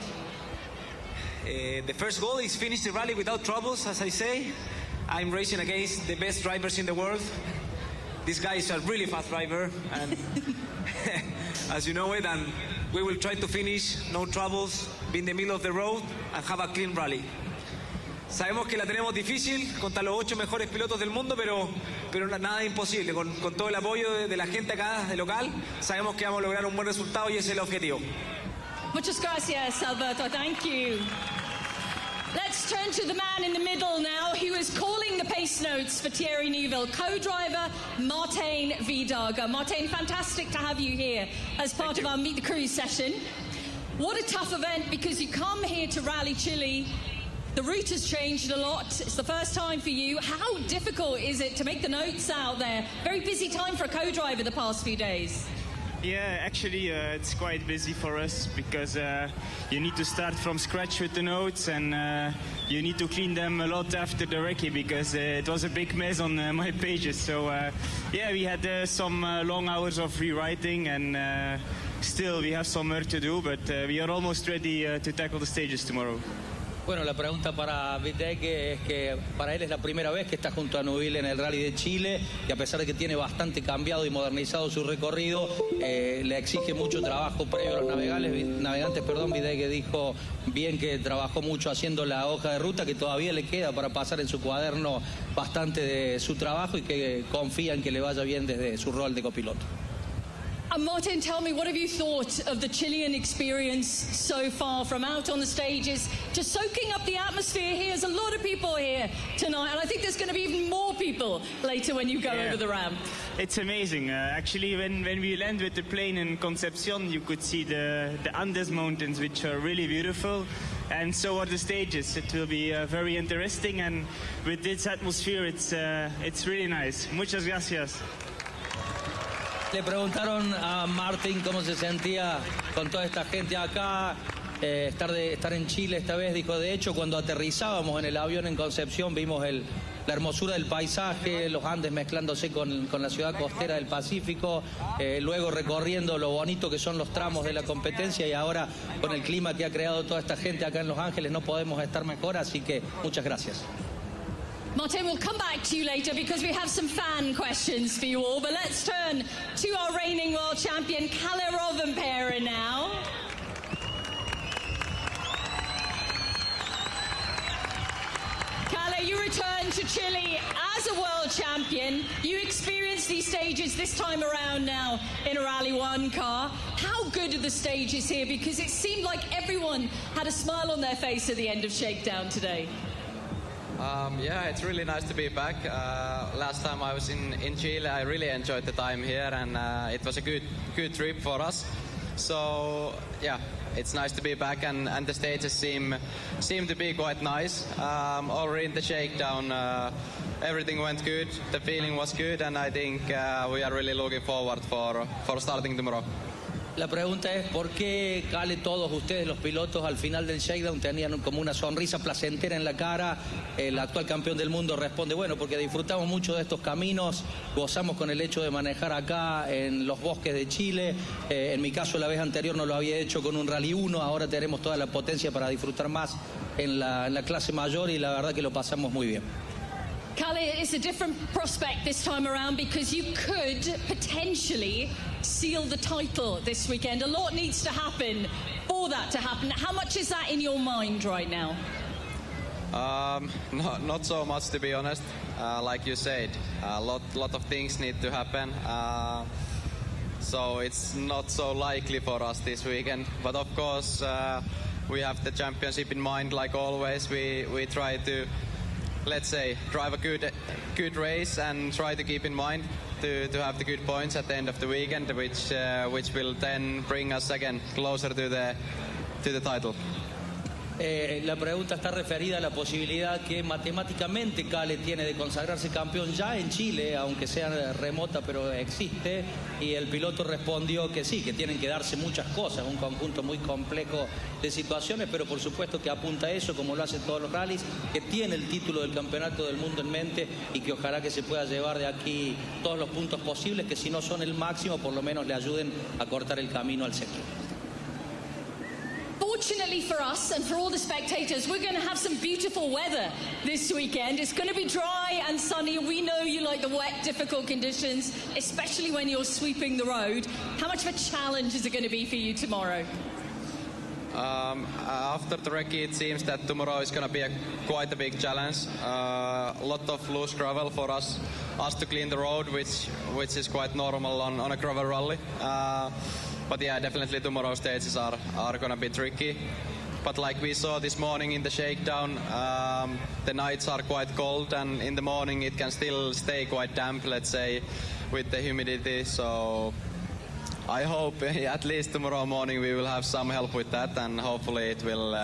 The first goal is finish the rally without troubles, as I say. I'm racing against the best drivers in the world. This guy is a really fast driver, and as you know it, and we will try to finish, no troubles, be in the middle of the road, and have a clean rally. Sabemos que la tenemos difícil contra los 8 mejores pilotos del mundo, pero nada imposible. Con todo el apoyo de la gente acá, de local, sabemos que vamos a lograr un buen resultado y ese es el objetivo. Muchas gracias, Alberto. Thank you. Let's turn to the man in the middle now, who is calling the pace notes for Thierry Neuville, co-driver Martijn Vidaga. Martijn, fantastic to have you here as part of our Meet the Crew session. What a tough event, because you come here to Rally Chile. The route has changed a lot. It's the first time for you. How difficult is it to make the notes out there? Very busy time for a co-driver the past few days. Yeah, actually it's quite busy for us because you need to start from scratch with the notes, and you need to clean them a lot after the recce because it was a big mess on my pages. So yeah, we had some long hours of rewriting, and still we have some work to do, but we are almost ready to tackle the stages tomorrow. Bueno, la pregunta para Vidaga es que para él es la primera vez que está junto a Neuville en el Rally de Chile, y a pesar de que tiene bastante cambiado y modernizado su recorrido, le exige mucho trabajo previo a los navegantes. Vidaga dijo bien que trabajó mucho haciendo la hoja de ruta, que todavía le queda para pasar en su cuaderno bastante de su trabajo y que confía en que le vaya bien desde su rol de copiloto. And Martin, tell me, what have you thought of the Chilean experience so far, from out on the stages to soaking up the atmosphere here? There's a lot of people here tonight, and I think there's going to be even more people later when you go over the ramp. It's amazing. Actually, when we land with the plane in Concepcion, you could see the Andes Mountains, which are really beautiful. And so are the stages. It will be very interesting, and with this atmosphere, it's really nice. Muchas gracias. Le preguntaron a Martin cómo se sentía con toda esta gente acá, estar en Chile esta vez. Dijo, de hecho, cuando aterrizábamos en el avión en Concepción, vimos la hermosura del paisaje, los Andes mezclándose con la ciudad costera del Pacífico, luego recorriendo lo bonito que son los tramos de la competencia, y ahora con el clima que ha creado toda esta gente acá en Los Ángeles no podemos estar mejor, así que muchas gracias. Martin, we'll come back to you later because we have some fan questions for you all. But let's turn to our reigning world champion, Kalle Rovanperä, now. Kalle, you return to Chile as a world champion. You experienced these stages this time around now in a Rally 1 car. How good are the stages here? Because it seemed like everyone had a smile on their face at the end of Shakedown today. Yeah, it's really nice to be back. Last time I was in Chile, I really enjoyed the time here, and it was a good trip for us. So yeah, it's nice to be back, and the stages seem to be quite nice. Already in the shakedown, everything went good. The feeling was good, and I think we are really looking forward for starting tomorrow. La pregunta es, ¿por qué, Kalle, todos ustedes, los pilotos, al final del shakedown tenían como una sonrisa placentera en la cara? El actual campeón del mundo responde, bueno, porque disfrutamos mucho de estos caminos, gozamos con el hecho de manejar acá en los bosques de Chile. En mi caso, la vez anterior no lo había hecho con un Rally 1, ahora tenemos toda la potencia para disfrutar más en la clase mayor, y la verdad que lo pasamos muy bien. Kalle, it's a different prospect this time around because you could potentially seal the title this weekend. A lot needs to happen for that to happen. How much is that in your mind right now? Not so much, to be honest. Like you said, a lot of things need to happen. So it's not so likely for us this weekend. But of course, we have the championship in mind. Like always, we try to, let's say, drive a good race and try to keep in mind to have the good points at the end of the weekend, which will then bring us again closer to the title. La pregunta está referida a la posibilidad que matemáticamente Kalle tiene de consagrarse campeón ya en Chile, aunque sea remota, pero existe, y el piloto respondió que sí, que tienen que darse muchas cosas, un conjunto muy complejo de situaciones, pero por supuesto que apunta a eso, como lo hacen todos los rallies, que tiene el título del campeonato del mundo en mente, y que ojalá que se pueda llevar de aquí todos los puntos posibles, que si no son el máximo, por lo menos le ayuden a cortar el camino al centro. Fortunately for us and for all the spectators, we're going to have some beautiful weather this weekend. It's going to be dry and sunny. We know you like the wet, difficult conditions, especially when you're sweeping the road. How much of a challenge is it going to be for you tomorrow? After the recce, it seems that tomorrow is going to be quite a big challenge. A lot of loose gravel for us to clean the road, which is quite normal on a gravel rally. But yeah, definitely tomorrow's stages are going to be tricky. But like we saw this morning in the shakedown, the nights are quite cold, and in the morning it can still stay quite damp, let's say, with the humidity. So I hope at least tomorrow morning we will have some help with that, and hopefully it will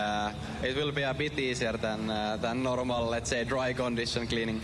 be a bit easier than normal, let's say, dry condition cleaning.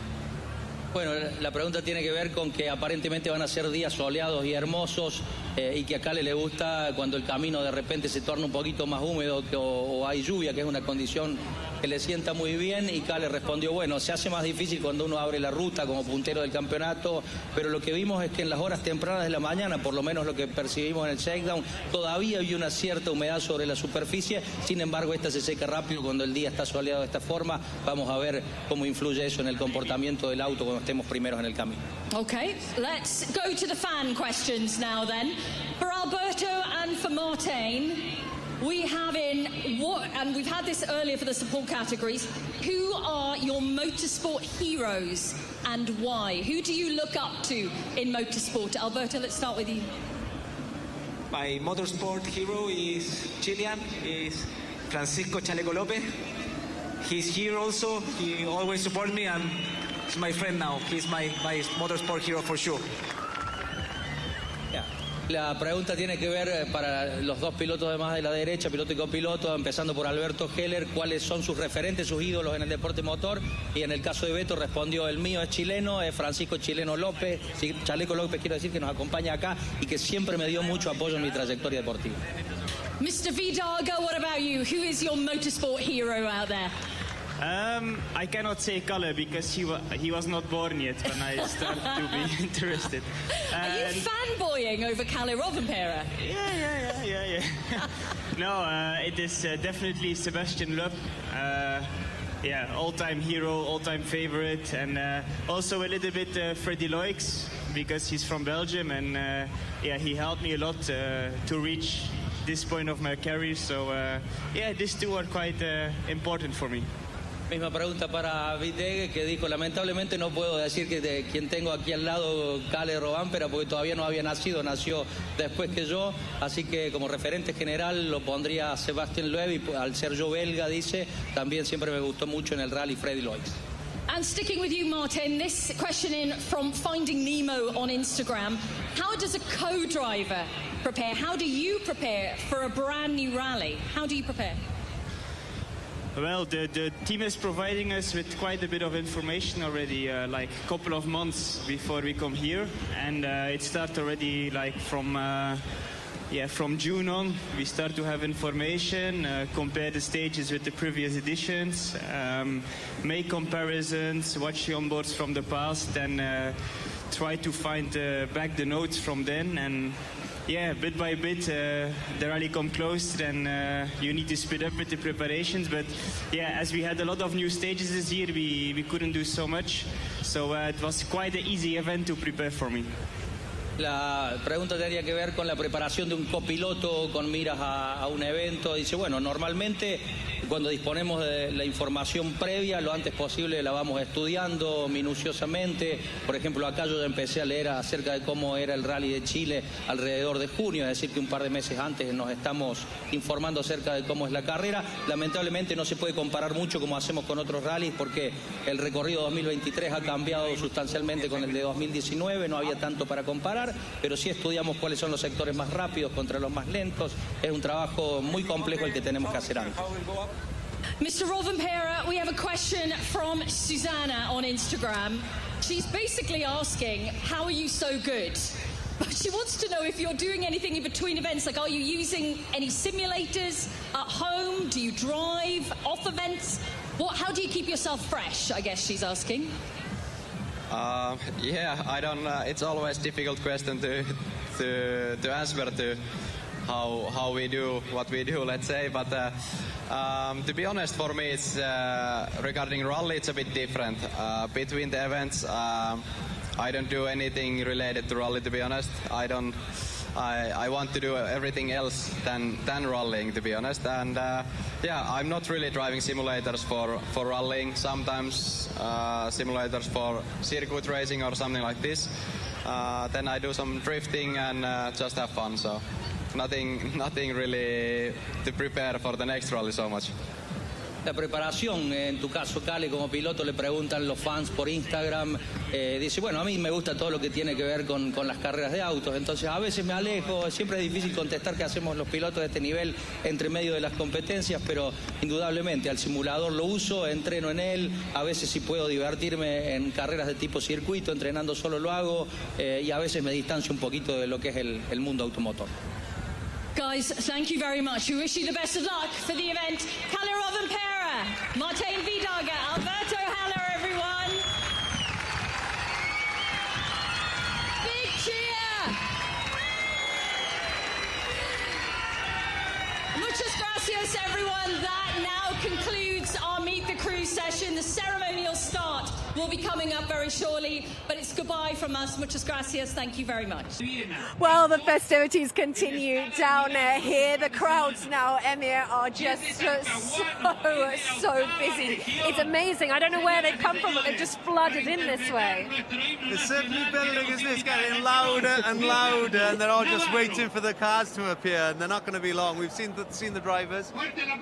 Bueno, la pregunta tiene que ver con que aparentemente van a ser días soleados y hermosos, y que a Kalle le gusta cuando el camino de repente se torna un poquito más húmedo o hay lluvia, que es una condición que le sienta muy bien, y Kalle respondió, bueno, se hace más difícil cuando uno abre la ruta como puntero del campeonato, pero lo que vimos es que en las horas tempranas de la mañana, por lo menos lo que percibimos en el shakedown, todavía había una cierta humedad sobre la superficie. Sin embargo, esta se seca rápido cuando el día está soleado de esta forma. Vamos a ver cómo influye eso en el comportamiento del auto cuando estemos primeros en el camino. Okay, let's go to the fan questions now then. For Alberto and for Martin, we have and we've had this earlier for the support categories, who are your motorsport heroes and why? Who do you look up to in motorsport? Alberto, let's start with you. My motorsport hero is Chilean, is Francisco Chaleco Lopez. He's here also. He always supports me and he's my friend now. He's my motorsport hero for sure. La pregunta tiene que ver para los dos pilotos de más de la derecha, piloto y copiloto, empezando por Alberto Heller, cuáles son sus referentes, sus ídolos en el deporte motor. Y en el caso de Beto respondió, el mío es chileno, es Francisco Chileno López, Chaleco López quiero decir, que nos acompaña acá y que siempre me dio mucho apoyo en mi trayectoria deportiva. Mr. Vidaga, what about you? Who is your motorsport hero out there? I cannot say color because he was not born yet when I started to be interested. Are you fanboying over Kalle Rovanperä? Yeah. No, it is definitely Sebastian Loeb. All-time hero, all-time favorite, and also a little bit Freddy Loix because he's from Belgium, and he helped me a lot to reach this point of my career. So these two are quite important for me. Misma pregunta para Vitegue, que dijo, lamentablemente no puedo decir que de quien tengo aquí al lado, Kalle Rovanperä, porque todavía no había nacido, nació después que yo, así que como referente general lo pondría a Sebastian Loeb, y al ser yo belga, dice, también siempre me gustó mucho en el rally Freddy Loix. And sticking with you, Martin, this question in from Finding Nemo on Instagram. How does a co-driver prepare? How do you prepare for a brand new rally? How do you prepare? Well, the team is providing us with quite a bit of information already, like a couple of months before we come here, and it starts already like from June on. We start to have information, compare the stages with the previous editions, make comparisons, watch the onboards from the past, and try to find back the notes from then. And bit by bit, the rally come close, then you need to speed up with the preparations. But as we had a lot of new stages this year, we couldn't do so much. So it was quite an easy event to prepare for me. La pregunta tenía que ver con la preparación de un copiloto con miras a un evento. Dice, bueno, normalmente cuando disponemos de la información previa, lo antes posible la vamos estudiando minuciosamente. Por ejemplo, acá yo ya empecé a leer acerca de cómo era el Rally de Chile alrededor de junio, es decir, que un par de meses antes nos estamos informando acerca de cómo es la carrera. Lamentablemente no se puede comparar mucho como hacemos con otros rallies, porque el recorrido 2023 ha cambiado sustancialmente con el de 2019, no había tanto para comparar, pero sí estudiamos cuáles son los sectores más rápidos contra los más lentos. Es un trabajo muy complejo el que tenemos que hacer antes. Mr. Rovanperä, we have a question from Susanna on Instagram. She's basically asking, how are you so good? But she wants to know if you're doing anything in between events, like are you using any simulators at home? Do you drive off events? How do you keep yourself fresh, I guess she's asking. I don't. It's always a difficult question to answer to how we do what we do, let's say. But to be honest, for me, it's regarding rally, it's a bit different. Between the events, I don't do anything related to rally. To be honest, I want to do everything else than rallying, to be honest. And I'm not really driving simulators for rallying. Sometimes simulators for circuit racing or something like this. Then I do some drifting and just have fun. So nothing really to prepare for the next rally so much. La preparación, en tu caso, Kalle, como piloto, le preguntan los fans por Instagram, dice, bueno, a mí me gusta todo lo que tiene que ver con las carreras de autos, entonces a veces me alejo, siempre es difícil contestar qué hacemos los pilotos de este nivel entre medio de las competencias, pero indudablemente al simulador lo uso, entreno en él, a veces si puedo divertirme en carreras de tipo circuito, entrenando solo lo hago, y a veces me distancio un poquito de lo que es el mundo automotor. Guys, thank you very much. We wish you the best of luck for the event. Kalle Rovanperä, Martin Vidaga, Alberto Heller, everyone. Big cheer. Muchas gracias, everyone. That now concludes our Meet the Crew session. The ceremonial start will be coming up very shortly, but it's goodbye from us. Muchas gracias. Thank you very much. Well, the festivities continue down here. The crowds now, Emir, are just so busy. It's amazing. I don't know where they've come from, but they've just flooded in this way. The certainly building, isn't it? It's getting louder and louder, and they're all just waiting for the cars to appear, and they're not going to be long. We've seen the drivers,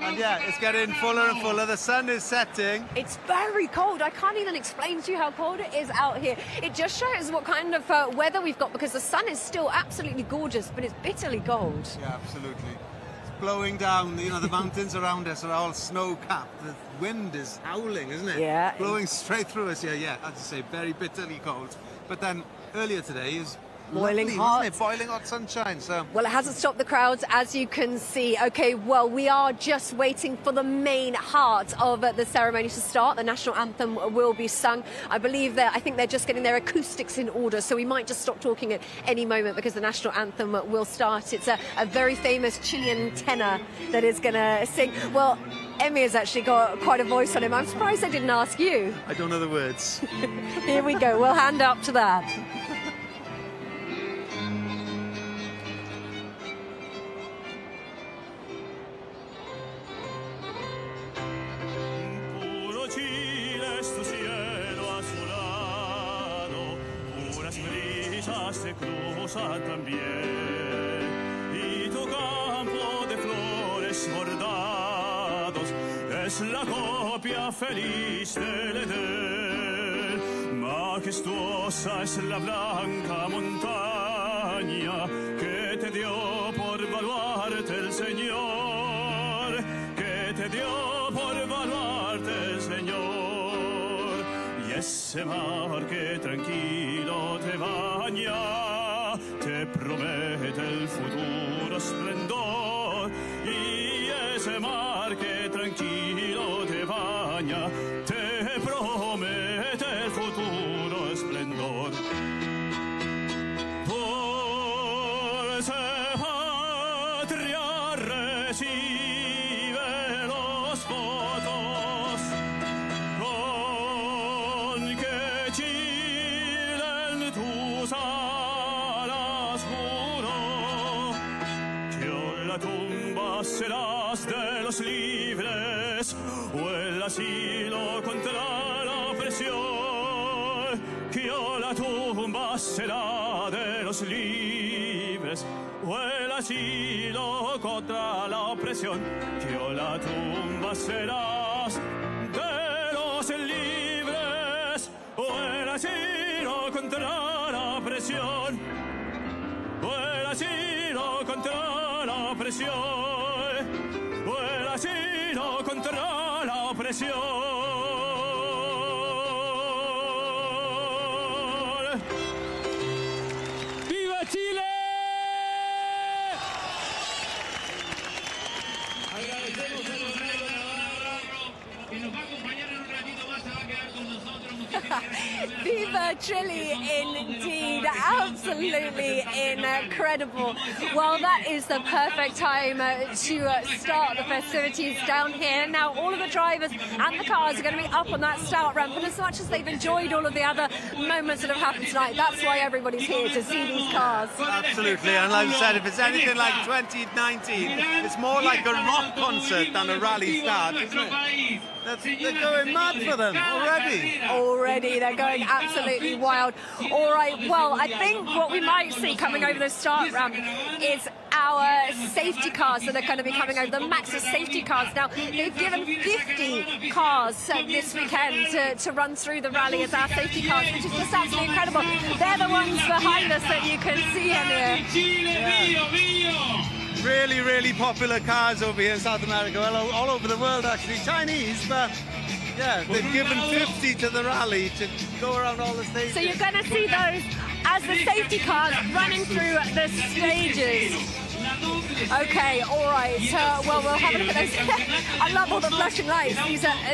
and yeah, it's getting fuller and fuller. The sun is setting. It's very cold. I can't even explain to you how cold it is out here. It just shows what kind of weather we've got, because the sun is still absolutely gorgeous, but it's bitterly cold. Yeah, absolutely. It's blowing down. You know, the mountains around us are all snow-capped. The wind is howling, isn't it? Yeah. Blowing straight through us. Yeah, as I say, very bitterly cold. But then earlier today is boiling lovely, hot. wasn't it? Boiling hot sunshine. So. Well, it hasn't stopped the crowds, as you can see. Okay, well, we are just waiting for the main heart of the ceremony to start. The national anthem will be sung. I think they're just getting their acoustics in order, so we might just stop talking at any moment because the national anthem will start. It's a very famous Chilean tenor that is going to sing. Well, Emir's actually got quite a voice on him. I'm surprised I didn't ask you. I don't know the words. Here we go. We'll hand up to that. Se cruza también y tu campo de flores bordados es la copia feliz del Edén. Majestuosa es la blanca montaña que te dio por baluarte el Señor, que te dio por baluarte el Señor. Y ese mar que tranquilo te baña, te promete el futuro esplendor. Y ese mar que tranquilo te baña, te promete el futuro esplendor. Dulce patria recibe los votos con que Chile en tus alas juró, que en la tumba serás de los libres o el asilo contra la opresión, que en la tumba será de los libres o el asilo contra la opresión, que en la tumba serás de los libres o el asilo contra la opresión, o el asilo contra la opresión, o el asilo contra la opresión. ¡Viva Chile! Agradecemos a Leonardo Navarro, que nos va a acompañar en un ratito más, se va a quedar con nosotros. Muchísimas gracias. Viva Chile, indeed. Absolutely incredible. Well, that is the perfect time to start the festivities down here. Now, all of the drivers and the cars are going to be up on that start ramp, and as much as they've enjoyed all of the other moments that have happened tonight, that's why everybody's here, to see these cars. Absolutely, and like I said, if it's anything like 2019, it's more like a rock concert than a rally start, isn't it? They're going mad for them already. Already, they're going absolutely wild. All right, well, I think what we might see coming over the start ramp is our safety cars that are going to be coming over, the Maxxis safety cars. Now, they've given 50 cars this weekend to run through the rally as our safety cars, which is just absolutely incredible. They're the ones behind us that you can see in here. Really, really popular cars over here in South America, well, all over the world actually. Chinese, but yeah, they've given 50 to the rally to go around all the stages. So you're going to see those as the safety cars running through the stages. Okay, all right. Well, we'll have a look at this. I love all the flashing lights.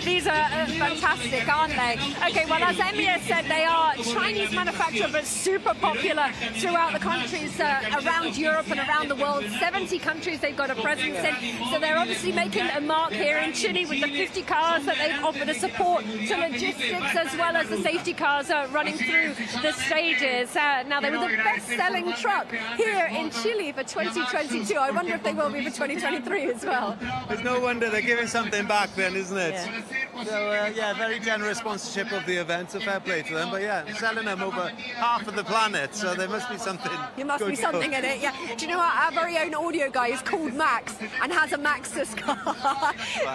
These are fantastic, aren't they? Okay, well, as Emir said, they are Chinese manufacturer, but super popular throughout the countries around Europe and around the world. 70 countries they've got a presence in. So they're obviously making a mark here in Chile with the 50 cars that they've offered to support to logistics as well as the safety cars running through the stages. Now, they were the best-selling truck here in Chile for 2022. I wonder if they will be for 2023 as well. There's no wonder they're giving something back then, isn't it? Yeah. So, yeah, very generous sponsorship of the event, so fair play to them. But yeah, selling them over half of the planet, so there must be something. There must be something in it, yeah. Do you know what? Our very own audio guy is called Max and has a Maxus car.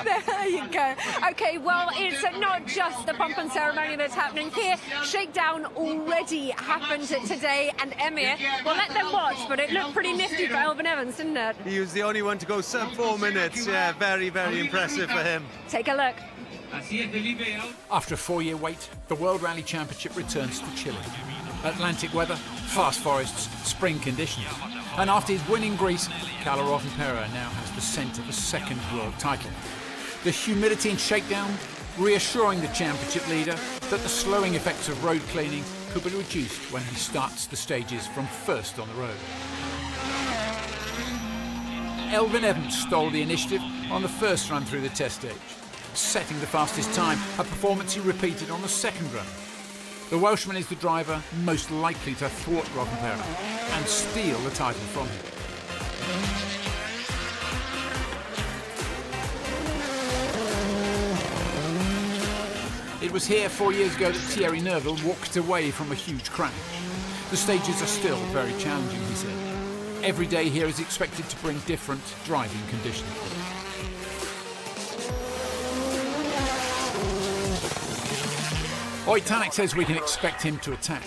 There you go. Okay, well, it's not just the pomp and ceremony that's happening here. Shakedown already happened today, and Emir, well, let them watch, but it looked pretty nifty for Elvin Evans, didn't it? He was the only one to go sub 4 minutes. Yeah, very, very impressive for him. Take a look. After a 4-year wait, the World Rally Championship returns to Chile. Atlantic weather, fast forests, spring conditions. And after his win in Greece, Kalle Rovanperä now has the scent of a second world title. The humidity in Shakedown reassuring the championship leader that the slowing effects of road cleaning could be reduced when he starts the stages from first on the road. Elvin Evans stole the initiative on the first run through the test stage, setting the fastest time, a performance he repeated on the second run. The Welshman is the driver most likely to thwart Rovanperä and steal the title from him. It was here 4 years ago that Thierry Neuville walked away from a huge crash. The stages are still very challenging, he said. Every day here is expected to bring different driving conditions. Oyt Tanak says we can expect him to attack.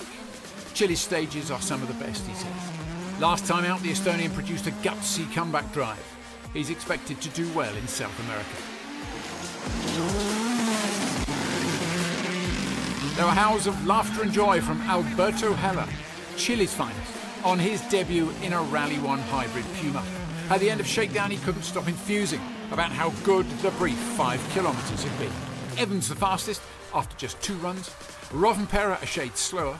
Chile's stages are some of the best, he says. Last time out, the Estonian produced a gutsy comeback drive. He's expected to do well in South America. There were howls of laughter and joy from Alberto Heller, Chile's finest, on his debut in a Rally 1 hybrid Puma. At the end of Shakedown, he couldn't stop enthusing about how good the brief 5 kilometres had been. Evans the fastest after just 2 runs, Rovanperä a shade slower,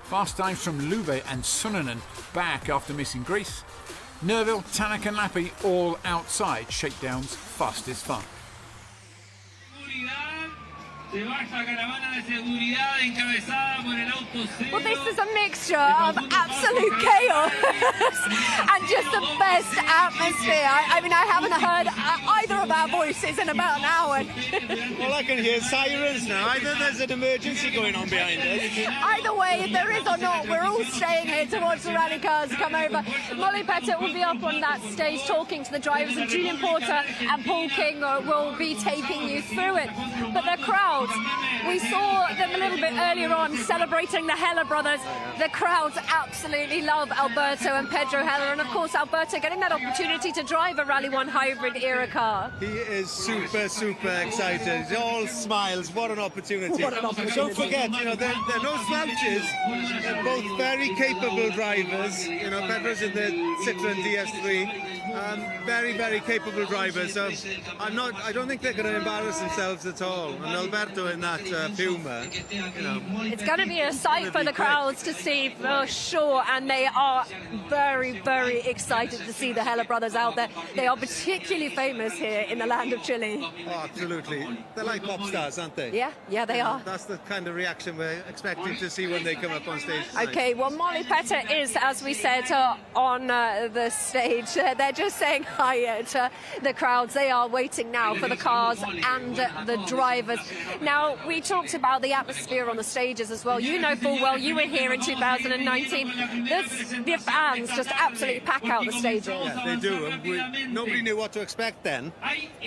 fast times from Lube and Suninen back after missing Greece, Neuville, Tanak and Lappi all outside Shakedown's fastest 5. Well, this is a mixture of absolute chaos and just the best atmosphere. I mean, I haven't heard either of our voices in about an hour. Well, I can hear sirens now. Either there's an emergency going on behind us. Either way, if there is or not, we're all staying here to watch the rally cars come over. Molly Pettit will be up on that stage talking to the drivers, and Julian Porter and Paul King will be taking you through it. But the crowds, we saw them a little bit earlier on celebrating the Heller brothers. The crowds absolutely love Alberto and Pedro Heller, and of course Alberto getting that opportunity to drive a Rally 1 hybrid era car. He is super, super excited. He all smiles. What an opportunity. What an opportunity. Don't forget, you know, they're no slouches. They're both very capable drivers. You know, Pedro's in the Citroen DS3. Very, very capable drivers. So I don't think they're going to embarrass themselves at all. And Alberto in that Puma, you know. It's going to be a sight for the crowds to see for sure, and they are very, very excited to see the Heller brothers out there. They are particularly famous here in the land of Chile. Oh, absolutely. They're like pop stars, aren't they? Yeah, they are. That's the kind of reaction we're expecting to see when they come up on stage tonight. Okay, well, Molly Pettit is, as we said, on the stage. They're just saying hi to the crowds. They are waiting now for the cars and the drivers. Now, we talked about the atmosphere on the stages as well. You know full well, you were here in 2019. The fans just absolutely pack out the stages. Yeah, they do. And nobody knew what to expect then,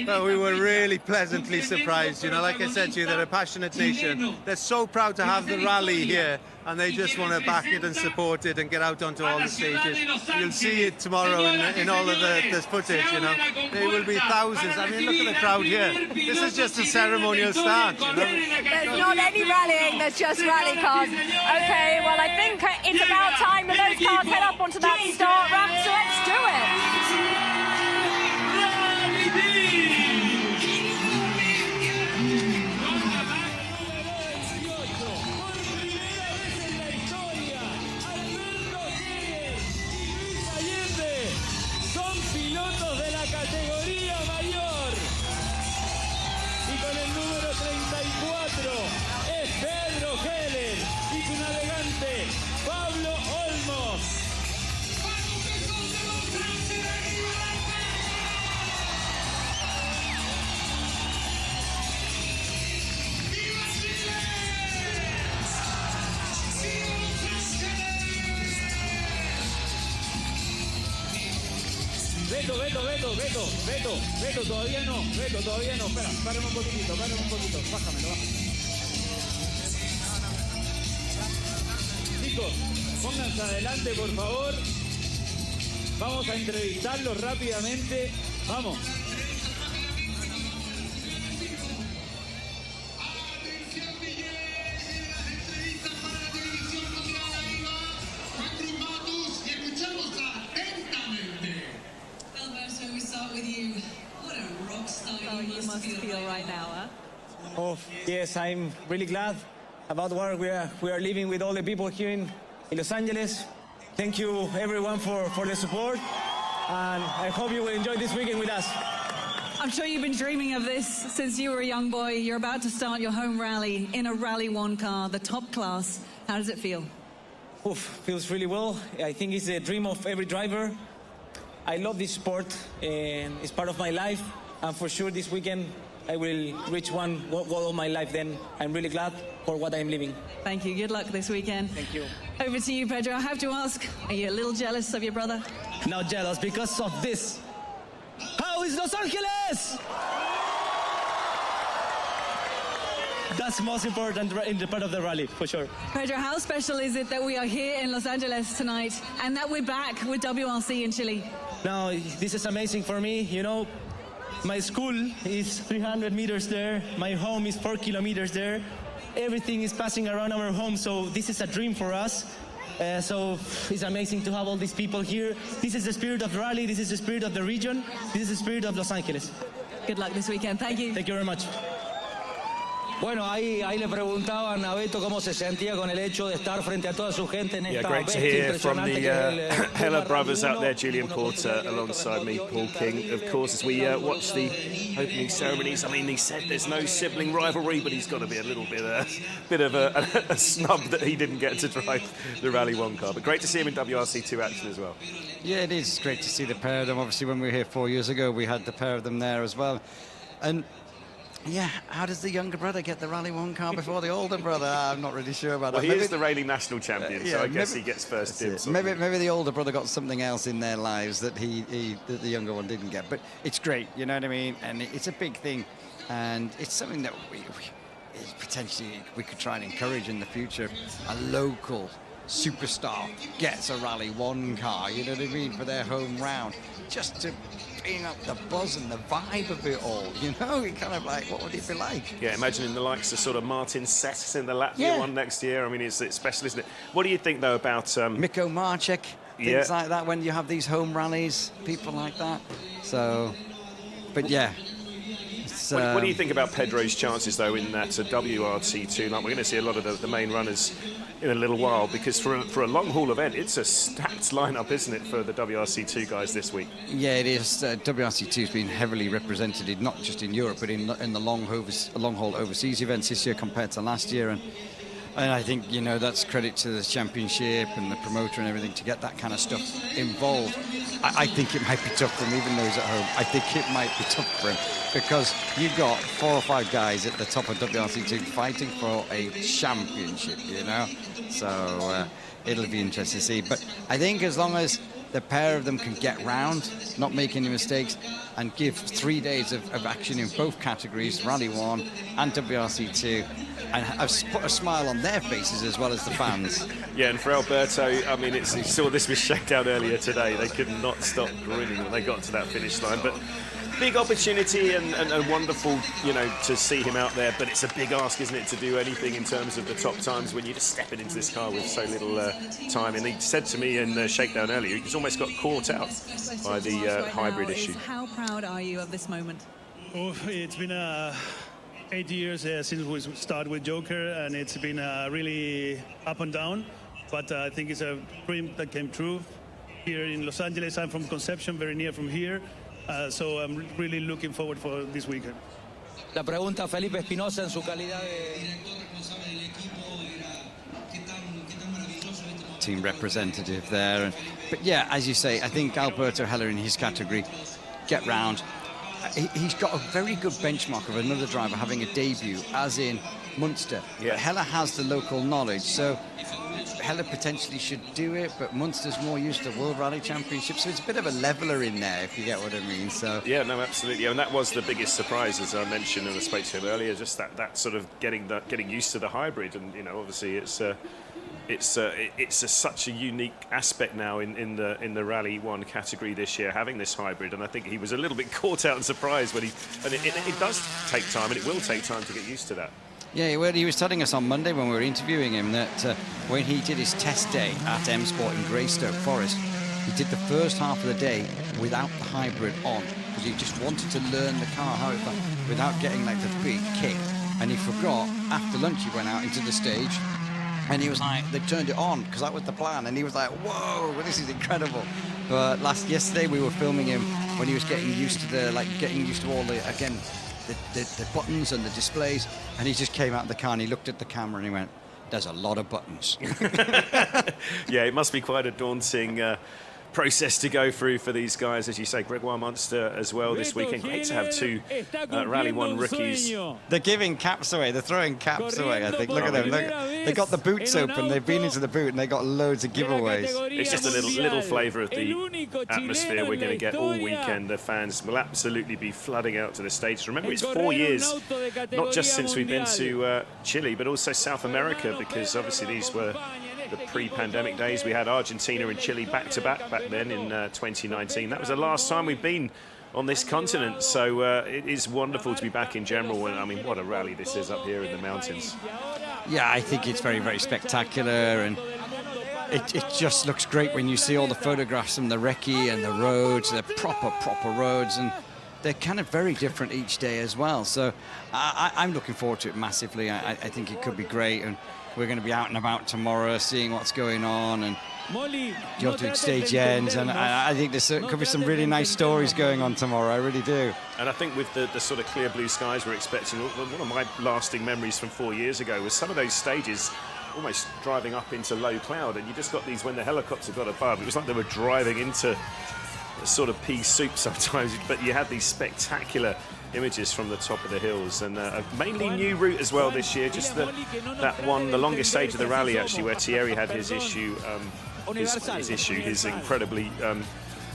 but we were really pleasantly surprised. You know, like I said to you, they're a passionate nation. They're so proud to have the rally here, and they just want to back it and support it and get out onto all the stages. You'll see it tomorrow in all of this footage, you know. There will be thousands. I mean, look at the crowd here. This is just a ceremonial start, you know. There's not any rallying, there's just rally cars. Okay, well, I think it's about time that those cars head up onto that start ramp, so let's do it. Beto, todavía no, espera, párame un poquitito, bájamelo. Chicos, pónganse adelante, por favor. Vamos a entrevistarlos rápidamente. Vamos. Alberto, we start with you. What a rock star you must feel right now, huh? Oh, yes, I'm really glad about what we are living with all the people here in Los Angeles. Thank you, everyone, for the support, and I hope you will enjoy this weekend with us. I'm sure you've been dreaming of this since you were a young boy. You're about to start your home rally in a Rally 1 car, the top class. How does it feel? Oof, feels really well. I think it's a dream of every driver. I love this sport, and it's part of my life, and for sure this weekend I will reach one goal of my life. Then I'm really glad for what I'm living. Thank you. Good luck this weekend. Thank you. Over to you, Pedro. I have to ask, are you a little jealous of your brother? Not jealous because of this. How is Los Angeles? That's most important in the part of the rally, for sure. Pedro, how special is it that we are here in Los Angeles tonight and that we're back with WRC in Chile? Now, this is amazing for me. You know, my school is 300 meters there. My home is 4 kilometers there. Everything is passing around our home, so this is a dream for us. So it's amazing to have all these people here. This is the spirit of the rally. This is the spirit of the region. This is the spirit of Los Angeles. Good luck this weekend. Thank you. Thank you very much. Bueno, ahí le preguntaban a Beto cómo se sentía con el hecho de estar frente a toda su gente en esta great to hear from the Heller brothers out there, Julian Porter alongside me, Paul King. Of course, as we watch the opening ceremonies, I mean, he said there's no sibling rivalry, but he's got to be a little bit of a snub that he didn't get to drive the Rally 1 car. But great to see him in WRC2 action as well. Yeah, it is great to see the pair of them. Obviously, when we were here 4 years ago, we had the pair of them there as well. And yeah, how does the younger brother get the Rally 1 car before the older brother? I'm not really sure about that. Well, he is the reigning national champion, so I guess he gets first dibs. Maybe the older brother got something else in their lives that that the younger one didn't get. But it's great, you know what I mean? And it's a big thing, and it's something that we potentially we could try and encourage in the future. A local superstar gets a Rally 1 car, you know what I mean, for their home round, just to bring up the buzz and the vibe of it all, you know. It kind of like, what would it be like? Yeah, imagining the likes of sort of Martin Sess in the Latvia one next year. I mean, it's special, isn't it? What do you think, though, about Mikko Marcek, things like that, when you have these home rallies, people like that. So, but yeah. What do you think about Pedro's chances, though, in that WRC2? Like, we're going to see a lot of the main runners in a little while, because for a long-haul event, it's a stacked lineup, isn't it, for the WRC2 guys this week? Yeah, it is. WRC2 has been heavily represented, not just in Europe, but in the long-haul overseas events this year compared to last year. And I think, you know, that's credit to the championship and the promoter and everything to get that kind of stuff involved. I think it might be tough for him, even though he's at home. I think it might be tough for him because you've got 4 or 5 guys at the top of WRC2 fighting for a championship, you know. So it'll be interesting to see. But I think as long as the pair of them can get round, not make any mistakes, and give 3 days of action in both categories, Rally 1 and WRC2, and put a smile on their faces as well as the fans. Yeah, and for Alberto, I mean, you saw this with Shakedown earlier today. They could not stop grinning when they got to that finish line. But big opportunity and wonderful, you know, to see him out there. But it's a big ask, isn't it, to do anything in terms of the top times when you're just stepping into this car with so little time. And he said to me in Shakedown earlier, he's almost got caught out by the hybrid issue. How proud are you of this moment? Oh, it's been 8 years since we started with Joker, and it's been really up and down. But I think it's a dream that came true here in Los Angeles. I'm from Conception, very near from here. So I'm really looking forward for this weekend. La pregunta Felipe Espinosa en su calidad de team representative there. But yeah, as you say, I think Alberto Heller in his category, get round. he's got a very good benchmark of another driver having a debut, as in Munster. Yeah. Heller has the local knowledge, so Heller potentially should do it, but Munster's more used to World Rally Championship, so it's a bit of a leveler in there, if you get what I mean. So yeah, no, absolutely, and that was the biggest surprise, as I mentioned and I spoke to him earlier. Just that sort of getting used to the hybrid, and obviously it's such a unique aspect now in the Rally 1 category this year, having this hybrid, and I think he was a little bit caught out and surprised when it does take time, and it will take time to get used to that. yeah, well, he was telling us on Monday when we were interviewing him that when he did his test day at M Sport in Greystoke Forest, he did the first half of the day without the hybrid on, because he just wanted to learn the car how it felt without getting like the big kick, and he forgot. After lunch he went out into the stage, and he was like, they turned it on because that was the plan, and he was like, whoa, this is incredible. But yesterday we were filming him when he was getting used to all the buttons and the displays, and he just came out of the car and he looked at the camera and he went, there's a lot of buttons. Yeah, it must be quite a daunting process to go through for these guys, as you say. Gregoire Munster as well this weekend. Great to have two Rally 1 rookies. They're giving caps away. They're throwing caps away, I think. Look at them. Look, they got the boots open. They've been into the boot and they got loads of giveaways. It's just a little flavour of the atmosphere we're going to get all weekend. The fans will absolutely be flooding out to the States. Remember, it's 4 years, not just since we've been to Chile, but also South America, because obviously these were the pre-pandemic days. We had Argentina and Chile back-to-back back then in 2019. That was the last time we've been on this continent, so it is wonderful to be back in general. And I mean, what a rally this is up here in the mountains. Yeah, I think it's very, very spectacular, and it just looks great when you see all the photographs from the recce and the roads. They're proper roads, and they're kind of very different each day as well. So I'm looking forward to it massively. I think it could be great, and we're going to be out and about tomorrow seeing what's going on, and you're doing stage ends, and I think there could be some really nice stories going on tomorrow. I really do. And I think with the sort of clear blue skies we're expecting, one of my lasting memories from 4 years ago was some of those stages almost driving up into low cloud, and you just got these, when the helicopter got above, it was like they were driving into sort of pea soup sometimes, but you had these spectacular images from the top of the hills, and a mainly new route as well this year. Just the longest stage of the rally actually, where Thierry had his issue, his incredibly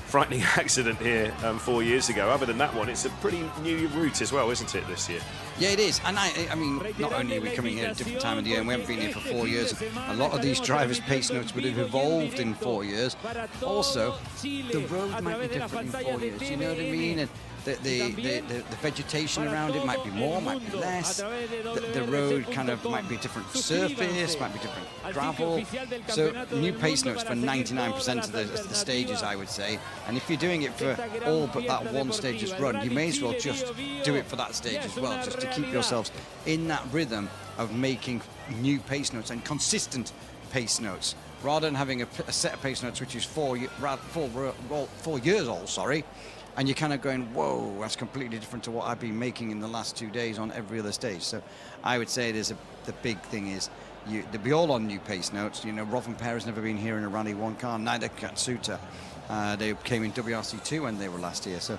frightening accident here 4 years ago. Other than that one, it's a pretty new route as well, isn't it, this year? Yeah, it is. And I mean, not only are we coming here at a different time of the year, and we haven't been here for 4 years, a lot of these drivers' pace notes would have evolved in 4 years. Also, the road might be different in 4 years, you know what I mean? And the vegetation around it might be more, might be less. The road kind of might be a different surface, might be different gravel. So new pace notes for 99% of the stages, I would say. And if you're doing it for all but that one stage's run, you may as well just do it for that stage as well, just to keep yourselves in that rhythm of making new pace notes and consistent pace notes, rather than having a set of pace notes which is 4 years old, sorry. And you're kind of going, whoa, that's completely different to what I've been making in the last 2 days on every other stage. So I would say the big thing is they'll be all on new pace notes. You know, Rovanperä has never been here in a Rally 1 car, neither Katsuta. They came in WRC2 when they were last year. So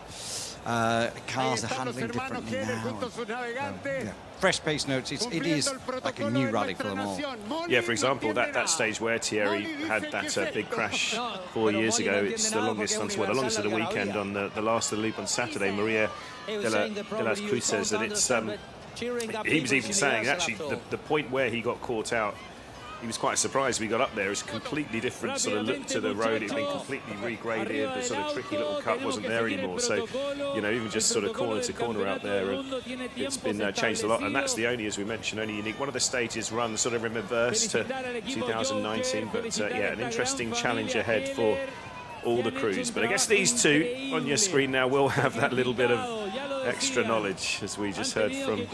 cars are handling differently now. Fresh pace notes, it is like a new rally for them all. Yeah, for example, that stage where Thierry had that big crash 4 years ago, it's the longest the longest of the weekend on the last of the loop on Saturday, Maria de las Cruces, and it's he was even saying actually the point where he got caught out, he was quite surprised we got up there. It's a completely different sort of look to the road. It had been completely regraded. The sort of tricky little cut wasn't there anymore. So, you know, even just sort of corner to corner out there, and it's been changed a lot. And that's the only, as we mentioned, only unique. One of the stages run sort of in reverse to 2019. But yeah, an interesting challenge ahead for all the crews. But I guess these two on your screen now will have that little bit of extra knowledge, as we just heard from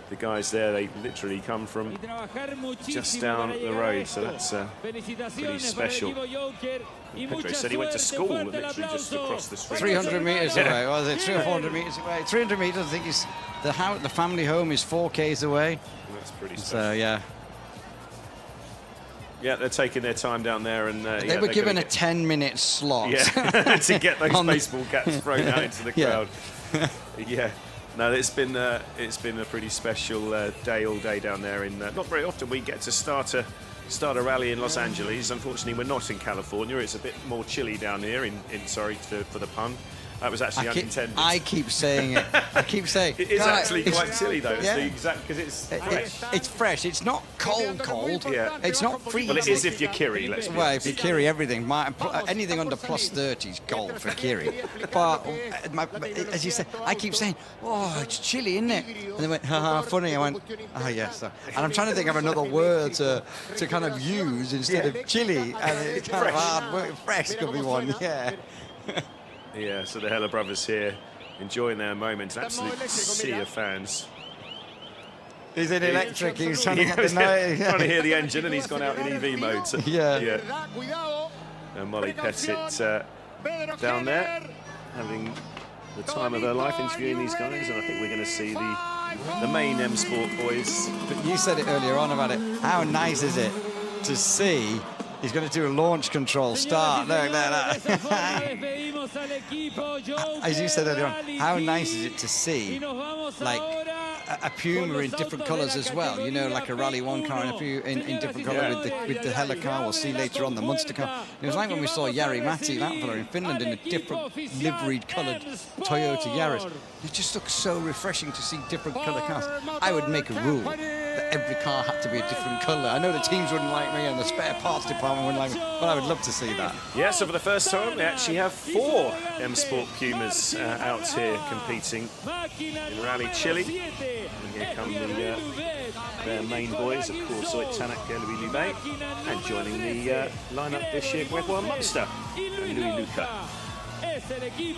the guys there. They literally come from just down the road, so that's pretty special. Pedro said he went to school literally just across the street. 300 metres away, was it? 300 or 400 metres away. 300 metres, I think, is the family home is 4 k's away. That's pretty special. So yeah. Yeah, they're taking their time down there, and they were given a 10-minute slot. Yeah, to get those baseball caps thrown out into the crowd. Yeah. No, it's been a pretty special day all day down there. Not very often we get to start a rally in Los Angeles. Unfortunately, we're not in California. It's a bit more chilly down here. Sorry for the pun. That was actually unintended. I keep saying it. I keep saying it is actually quite chilly though. Yeah. It's the exact because it's fresh. It's fresh. It's not cold. Yeah. It's not freezing. Well, it is if you're Kiri. Let's be honest. If you Kiri everything, anything under plus 30 is gold for Kiri. But as you say, I keep saying, "Oh, it's chilly, isn't it?" And they went, "Haha, funny." I went, "Oh yes." And I'm trying to think of another word to kind of use instead of chilly. And it's kind of hard work. Fresh could be one. Yeah. Yeah, so the Heller brothers here enjoying their moment. An absolute sea of fans. He's in electric. He's trying to get the trying to hear the engine, and he's gone out in EV mode. So, yeah. And Molly Pettit down there, having the time of her life interviewing these guys, and I think we're going to see the main M Sport boys. But you said it earlier on about it. How nice is it to see? He's going to do a launch control start. Look. As you said earlier on, how nice is it to see, like, a Puma in different colours as well? You know, like a Rally 1 car in different colour with the Heller car. We'll see later on the Munster car. It was like when we saw Jari Matti, that fella in Finland, in a different liveried coloured Toyota Yaris. It just looks so refreshing to see different colour cars. I would make a rule that every car had to be a different colour. I know the teams wouldn't like me and the spare parts department wouldn't like me, but I would love to see that. Yeah, so for the first time we actually have 4 M Sport Pumas out here competing in Rally Chile. And here come their main boys, of course, Soit Tanak, Louis Lubet, and joining the lineup this year, Gregoire Munster and Louis Luca.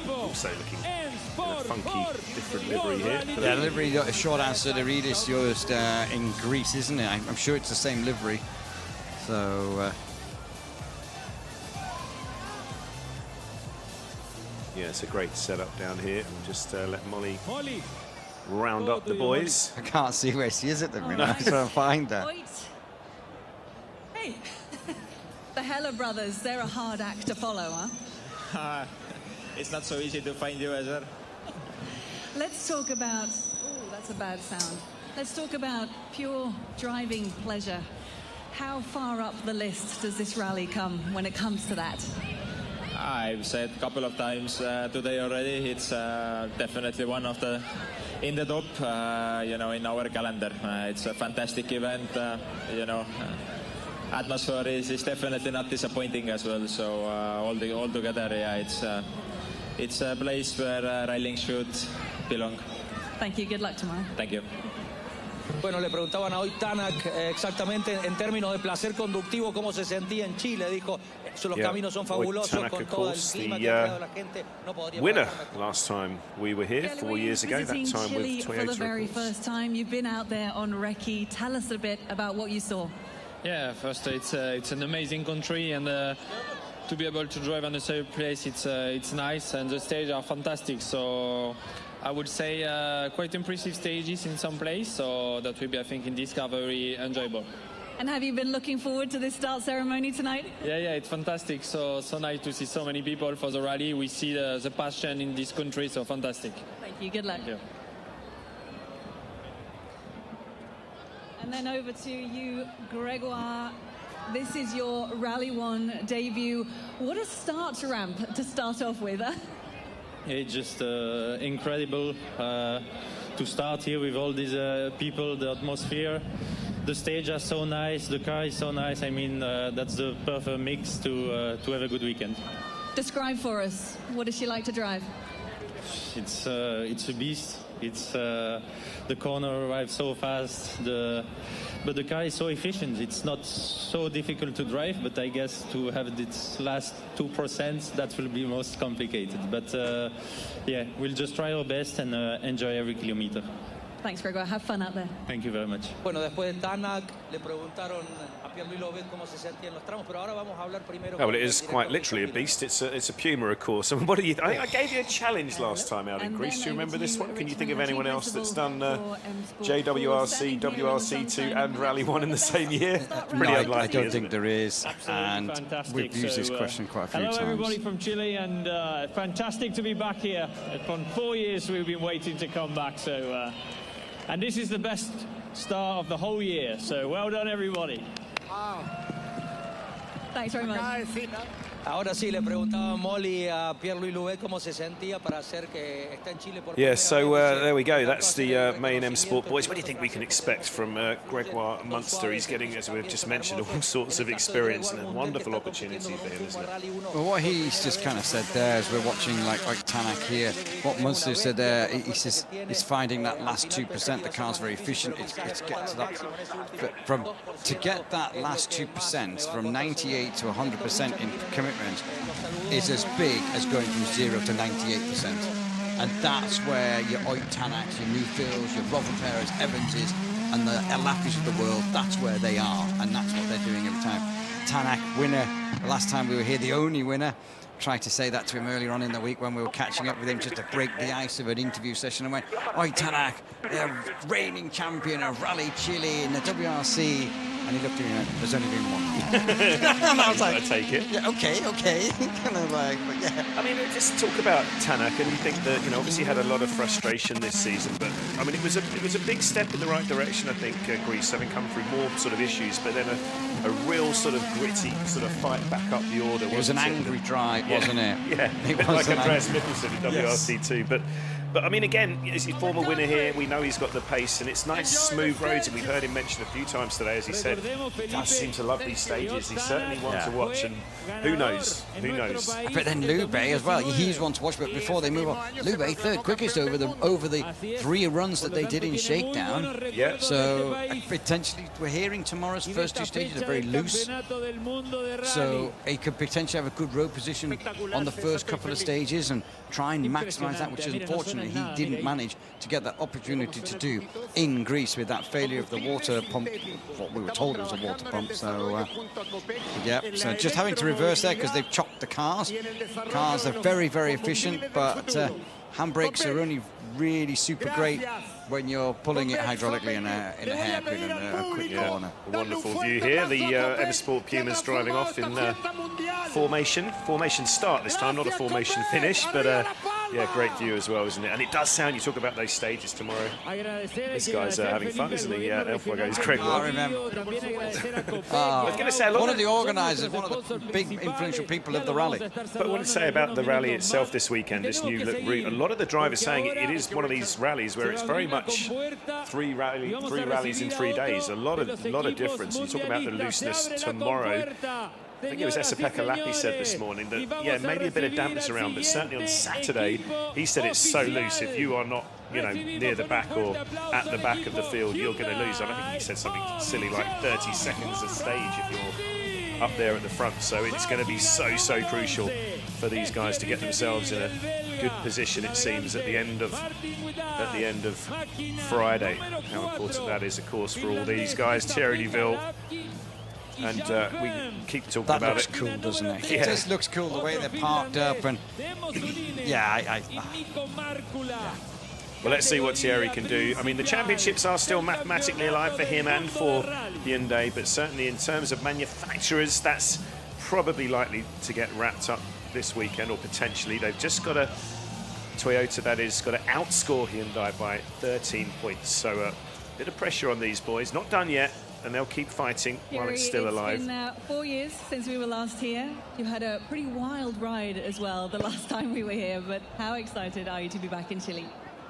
Also looking in a funky, different livery here. Yeah, livery, a short answer to read is used in Greece, isn't it? I'm sure it's the same livery. So... yeah, it's a great setup down here. We'll just let Molly round up the boys. I can't see where she is at the minute. I'm trying to find her. Hey, the Heller brothers, they're a hard act to follow, huh? It's not so easy to find you, sir. Let's talk about... Oh, that's a bad sound. Let's talk about pure driving pleasure. How far up the list does this rally come when it comes to that? I've said a couple of times today already. It's definitely one of the in the top, in our calendar. It's a fantastic event. Atmosphere is definitely not disappointing as well. So all together, yeah, it's a place where rallying should belong. Thank you. Good luck tomorrow. Thank you. Bueno, le preguntaban a hoy Tanak exactamente en términos de placer conductivo cómo se sentía en Chile. Dijo, los caminos son fabulosos con todo el clima que ha creado la gente. No podría winner last time we were here 4 years ago. That time with Toyota. For the very first time, you've been out there on recce. Tell us a bit about what you saw. Yeah, first it's an amazing country, and to be able to drive on a safe place, it's nice, and the stages are fantastic. So I would say quite impressive stages in some place, so that will be, I think, in this car very enjoyable. And have you been looking forward to this start ceremony tonight? Yeah, it's fantastic. So nice to see so many people for the rally. We see the passion in this country, so fantastic. Thank you. Good luck. Thank you. And then over to you, Gregoire. This is your Rally 1 debut. What a start ramp to start off with. It's just incredible to start here with all these people, the atmosphere. The stage is so nice, the car is so nice. I mean, that's the perfect mix to have a good weekend. Describe for us, what is she like to drive? It's a beast. It's the corner arrives so fast, but the car is so efficient. It's not so difficult to drive, but I guess to have this last 2%, that will be most complicated. But yeah, we'll just try our best and enjoy every kilometer. Thanks, Gregoire. Have fun out there. Thank you very much. Bueno, después de Tanak le preguntaron a Pierre-Louis Lobet cómo se sentía en los tramos, pero ahora vamos a hablar primero. Oh, well, it is quite literally a beast. It's a puma, of course. And what do you? I think I gave you a challenge last time out in Greece. Do you remember this one? Can you think of anyone else that's done JWRC, WRC2, and Rally 1 in the same year? Pretty unlikely. I don't think there is. And we've used this question quite a few times. Hello, everybody from Chile, and fantastic to be back here. For 4 years we've been waiting to come back. So, and this is the best start of the whole year. So, well done, everybody. Thanks very much. Ahora sí, le preguntaba Molly a Pierre-Louis Lobet cómo se sentía para hacer que está en Chile por Yeah, so there we go. That's the main M Sport boys. What do you think we can expect from Gregoire Munster? He's getting, as we've just mentioned, all sorts of experience and a wonderful opportunity for him, isn't it? Well, what he's just kind of said there, as we're watching like Tanak here, what Munster said there, he says he's finding that last 2%. The car's very efficient. It's get to that, to get that last 2% from 98 to 100% in commitment is as big as going from 0 to 98%. And that's where your Oit Tanaks, your Newfields, your Rothenperez, Evanses, and the Elapis of the world, that's where they are, and that's what they're doing every time. Tanak, winner. The last time we were here, the only winner. Tried to say that to him earlier on in the week when we were catching up with him just to break the ice of an interview session, and went, Oit Tanak, the reigning champion of Rally Chile in the WRC. And he looked at me and went, there's only been one. And I was like, I take it. Yeah, okay. Kind of like, but yeah. I mean, just talk about Tanak, and you think that, you know, obviously had a lot of frustration this season, but I mean, it was a big step in the right direction. I think Greece having come through more sort of issues, but then a real sort of gritty sort of fight back up the order. It was an angry drive, wasn't it? Yeah, it was like Andreas Mikkelsen in WRC2, But I mean, again, as a former winner here, we know he's got the pace, and it's nice, smooth roads, and we've heard him mention a few times today, as he said, he does seem to love these stages. He's certainly one to watch, and who knows? But then Lube as well, he's one to watch, but before they move on, Lube, third quickest over the 3 runs that they did in Shakedown. Yeah. So potentially, we're hearing tomorrow's first 2 stages are very loose. So he could potentially have a good road position on the first couple of stages and try and maximise that, which is unfortunate. He didn't manage to get that opportunity to do in Greece with that failure of the water pump. What we were told it was a water pump. So, yeah, so just having to reverse there because they've chopped the cars. Cars are very, very efficient, but handbrakes are only really super great when you're pulling it hydraulically in a hairpin and a quick corner. A wonderful view here. The M Sport Pumas driving off in formation start this time, not a formation finish, but yeah, great view as well, isn't it? And it does sound, you talk about those stages tomorrow, this guy's having fun, isn't he? There goes Gregoire. I remember. I was going to say, one of the organisers, one of the big influential people of the rally. But I want to say about the rally itself this weekend, this new look route, a lot of the drivers saying it is one of these rallies where it's very much three rallies in 3 days. A lot of difference. You talk about the looseness tomorrow. I think it was Esa-Pekka Lappi said this morning that, yeah, maybe a bit of dampness around, but certainly on Saturday, he said it's so loose. If you are not, you know, near the back or at the back of the field, you're going to lose. I think he said something silly like 30 seconds a stage if you're up there at the front. So it's going to be so crucial for these guys to get themselves in a good position, it seems, at the end of Friday. How important that is, of course, for all these guys. Thierry Neuville. And we keep talking about it. That looks cool, doesn't it? Yeah. It just looks cool the way they're parked up, and yeah, Well, let's see what Thierry can do. I mean, the championships are still mathematically alive for him and for Hyundai, but certainly in terms of manufacturers, that's probably likely to get wrapped up this weekend, or potentially. They've just got to, Toyota that is, got to outscore Hyundai by 13 points. So a bit of pressure on these boys. Not done yet. And they'll keep fighting while it's still alive. It's been 4 years since we were last here. You had a pretty wild ride as well the last time we were here, but how excited are you to be back in Chile?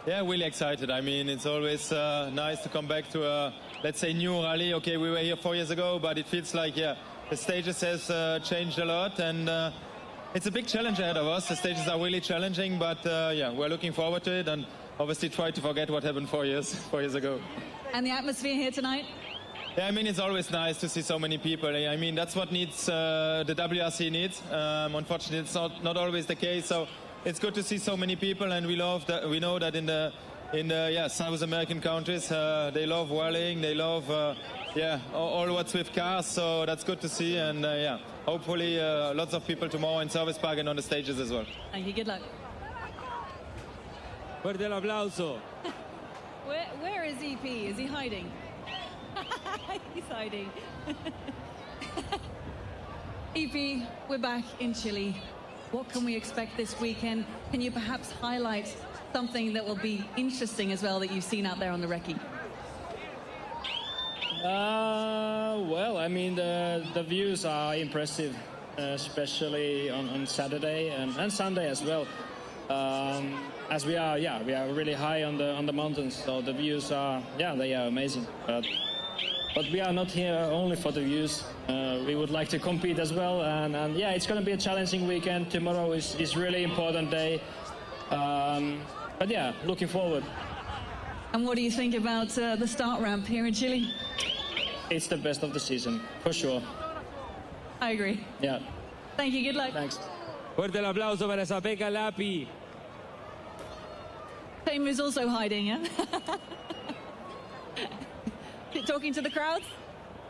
Yeah, really excited. I mean, it's always nice to come back to a, let's say, new rally. Okay, we were here 4 years ago, but it feels like, yeah, the stages has changed a lot, and it's a big challenge ahead of us. The stages are really challenging, but yeah, we're looking forward to it, and obviously try to forget what happened 4 years ago. And the atmosphere here tonight? Yeah, I mean, it's always nice to see so many people. I mean, that's what needs the WRC needs. Unfortunately, it's not always the case. So it's good to see so many people, and we know that in the in South American countries. They love rallying, they love all what's with cars, so that's good to see. And hopefully lots of people tomorrow in Service Park and on the stages as well. Thank you, good luck. Fuerte el aplauso. Where is EP? Is he hiding? He's hiding. EP, we're back in Chile. What can we expect this weekend? Can you perhaps highlight something that will be interesting as well that you've seen out there on the recce? Well, I mean, the views are impressive, especially on Saturday and Sunday as well. As we are really high on the mountains, so the views are, they are amazing. But we are not here only for the views. We would like to compete as well, and it's going to be a challenging weekend. Tomorrow is really important day. But yeah, looking forward. And what do you think about the start ramp here in Chile? It's the best of the season, for sure. I agree. Yeah. Thank you, good luck. Thanks. Fuerte el aplauso para Zapeka Lapi. Fame is also hiding, yeah? Talking to the crowd?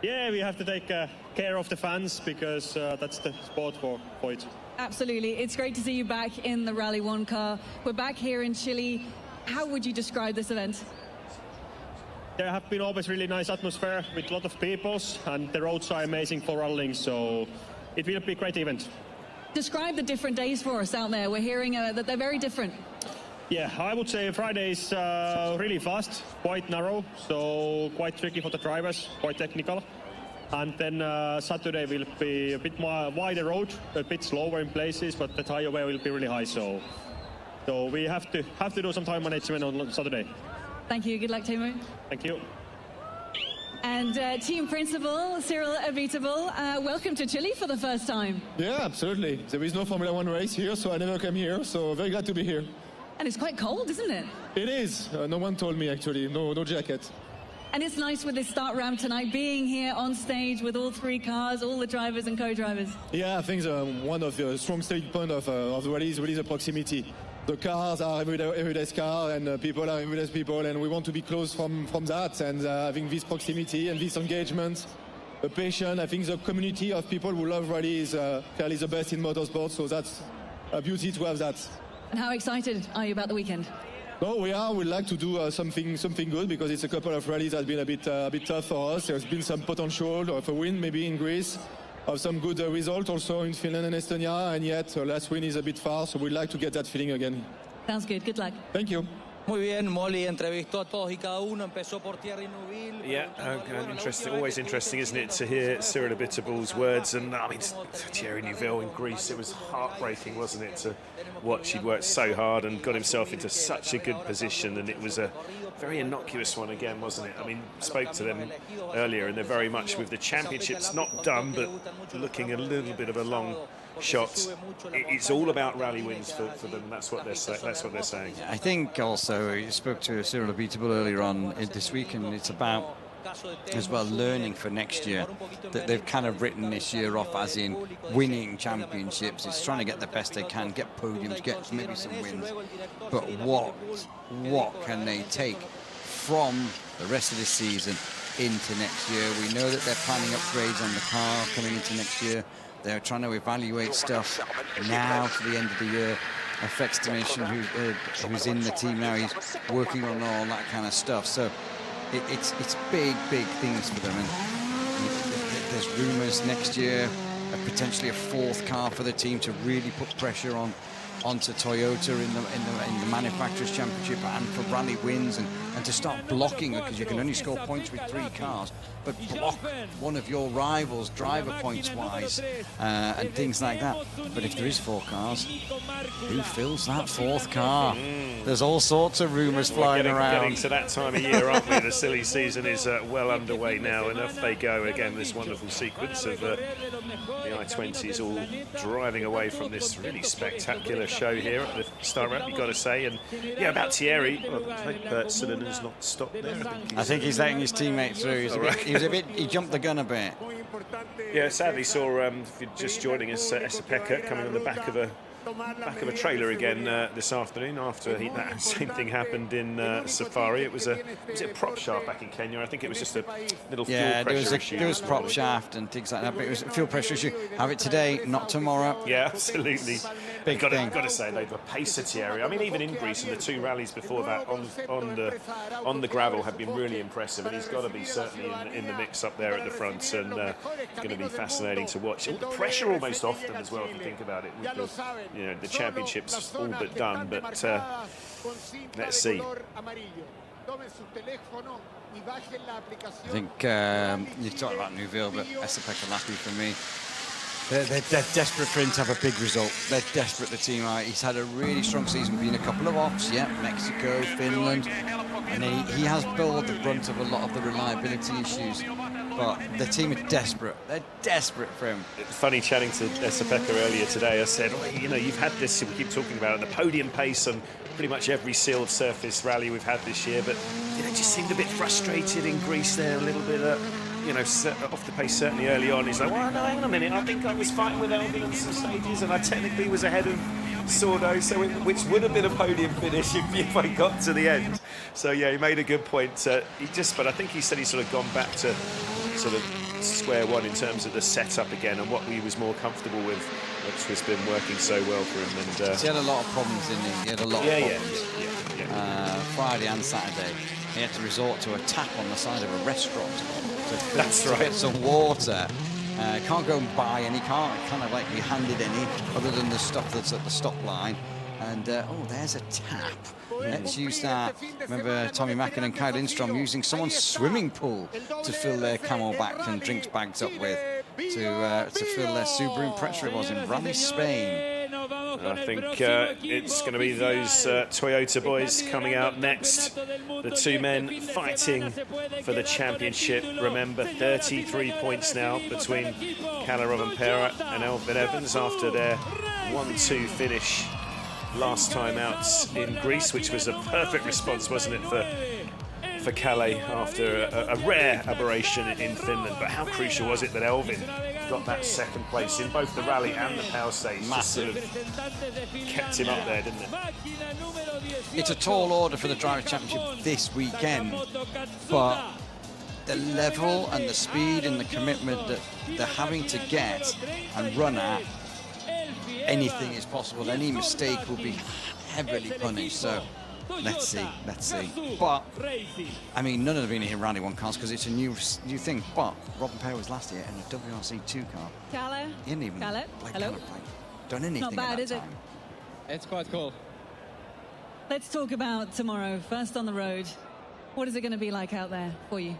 Yeah, we have to take care of the fans because that's the sport for it. Absolutely. It's great to see you back in the Rally 1 car. We're back here in Chile. How would you describe this event? There have been always really nice atmosphere with a lot of people, and the roads are amazing for rallying, so it will be a great event. Describe the different days for us out there. We're hearing that they're very different. Yeah, I would say Friday is really fast, quite narrow, so quite tricky for the drivers, quite technical. And then Saturday will be a bit more wider road, a bit slower in places, but the tire wear will be really high. So we have to do some time management on Saturday. Thank you. Good luck, Timo. Thank you. And team principal Cyril Abitable, welcome to Chile for the first time. Yeah, absolutely. There is no Formula One race here, so I never came here. So very glad to be here. And it's quite cold, isn't it? It is. No one told me actually. No jacket. And it's nice with this start ramp tonight, being here on stage with all three cars, all the drivers and co-drivers. Yeah, I think one of the strong selling points of the rally is really the proximity. The cars are everyday's car, and people are everyday's people, and we want to be close from that. And having this proximity and this engagement, the passion, I think the community of people who love rally is clearly the best in motorsport. So that's a beauty to have that. And how excited are you about the weekend? No, we are. We'd like to do something good because it's a couple of rallies that have been a bit tough for us. There's been some potential of a win maybe in Greece, of some good result also in Finland and Estonia, and yet last win is a bit far, so we'd like to get that feeling again. Sounds good. Good luck. Thank you. Muy bien, Molly entrevistó a todos y cada uno, empezó por Thierry Neuville. Yeah, interesting. Always interesting, isn't it, to hear Cyril Abitable's words? And I mean, Thierry Neuville in Greece, it was heartbreaking, wasn't it, to watch. He'd worked so hard and got himself into such a good position, and it was a very innocuous one again, wasn't it? I mean, spoke to them earlier, and they're very much with the championships not done, but looking a little bit of a long shot. It's all about rally wins for them. That's what they're saying. I think also you spoke to Cyril Abitable earlier on this week, and it's about as well learning for next year. That they've kind of written this year off as in winning championships. It's trying to get the best they can, get podiums, get maybe some wins. But what can they take from the rest of this season into next year? We know that they're planning upgrades on the car coming into next year. They're trying to evaluate stuff now to the end of the year. Effects Dimension, who's in the team now, he's working on all that kind of stuff. So it's big things for them. And there's rumours next year, potentially a fourth car for the team to really put pressure onto Toyota in the Manufacturers' Championship and for rally wins and to start blocking it, because you can only score points with 3 cars, but block one of your rivals driver points wise and things like that. But if there is 4 cars, who fills that 4th car? There's all sorts of rumours flying around. Getting to that time of year, aren't we? The silly season is well underway now, and off they go again. This wonderful sequence of the I-20s all driving away from this really spectacular show here at the start ramp, you've got to say. And yeah, about Thierry, well, I hope Cylinder's not stopped there. I think he's letting his teammate through. He jumped the gun a bit. Yeah, sadly saw, if you're just joining us, Esapeka coming on the back of a back of a trailer again this afternoon after that same thing happened in Safari. Was it a prop shaft back in Kenya? I think it was just a little fuel pressure issue. There was prop shaft and things like that, but it was a fuel pressure issue. Have it today, not tomorrow. Yeah, absolutely. Big thing. Got to say, though, the pace at Thierry. I mean, even in Greece in the 2 rallies before that on the gravel have been really impressive, and he's got to be certainly in the mix up there at the front, and going to be fascinating to watch. The pressure almost off them as well, if you think about it. With the championship's all but done, but let's see. I think you talked about Neuville, but Esapekka Lappi for me. They're desperate for him to have a big result. They're desperate, the team are. He's had a really strong season, been a couple of offs, Mexico, Finland, and he has borne the brunt of a lot of the reliability issues. But the team are desperate. They're desperate for him. It's funny chatting to Esapekka earlier today. I said, you've had this, we keep talking about it, the podium pace on pretty much every sealed surface rally we've had this year, but just seemed a bit frustrated in Greece there, a little bit off the pace certainly early on. He's like, well, no, hang on a minute, I think I was fighting with Elvin on some stages and I technically was ahead of Sordo, which would have been a podium finish if I got to the end. So yeah, he made a good point. But I think he said he's sort of gone back to sort of square one in terms of the setup again and what he was more comfortable with, which has been working so well for him. And he had a lot of problems, didn't he? He had a lot of problems. Friday and Saturday, he had to resort to a tap on the side of a restaurant to get some water. Can't go and buy any, can't kind of like be handed any other than the stuff that's at the stop line. And there's a tap. Let's use that. Remember Tommy Mackin and Kyle Lindstrom using someone's swimming pool to fill their Camelback and drinks bags up with to fill their Subaru Impreza it was in Rally Spain. I think it's going to be those Toyota boys coming out next. The 2 men fighting for the championship. Remember, 33 points now between Kalle Rovanperä and Elfyn Evans after their 1-2 finish last time out in Greece, which was a perfect response, wasn't it, for Kalle after a rare aberration in Finland. But how crucial was it that Elfyn got that second place in both the rally and the power stage? Massive. Just sort of kept him up there, didn't it? It's a tall order for the Drivers' Championship this weekend, but the level and the speed and the commitment that they're having to get and run at, anything is possible. Any mistake will be heavily punished. So let's see. But I mean, none of them have been here Rally 1 cars because it's a new thing. But Rovanperä was last year in a WRC 2 car. Kalle. He didn't even done anything. Not bad, is it? It's quite cool. Let's talk about tomorrow. First on the road. What is it going to be like out there for you?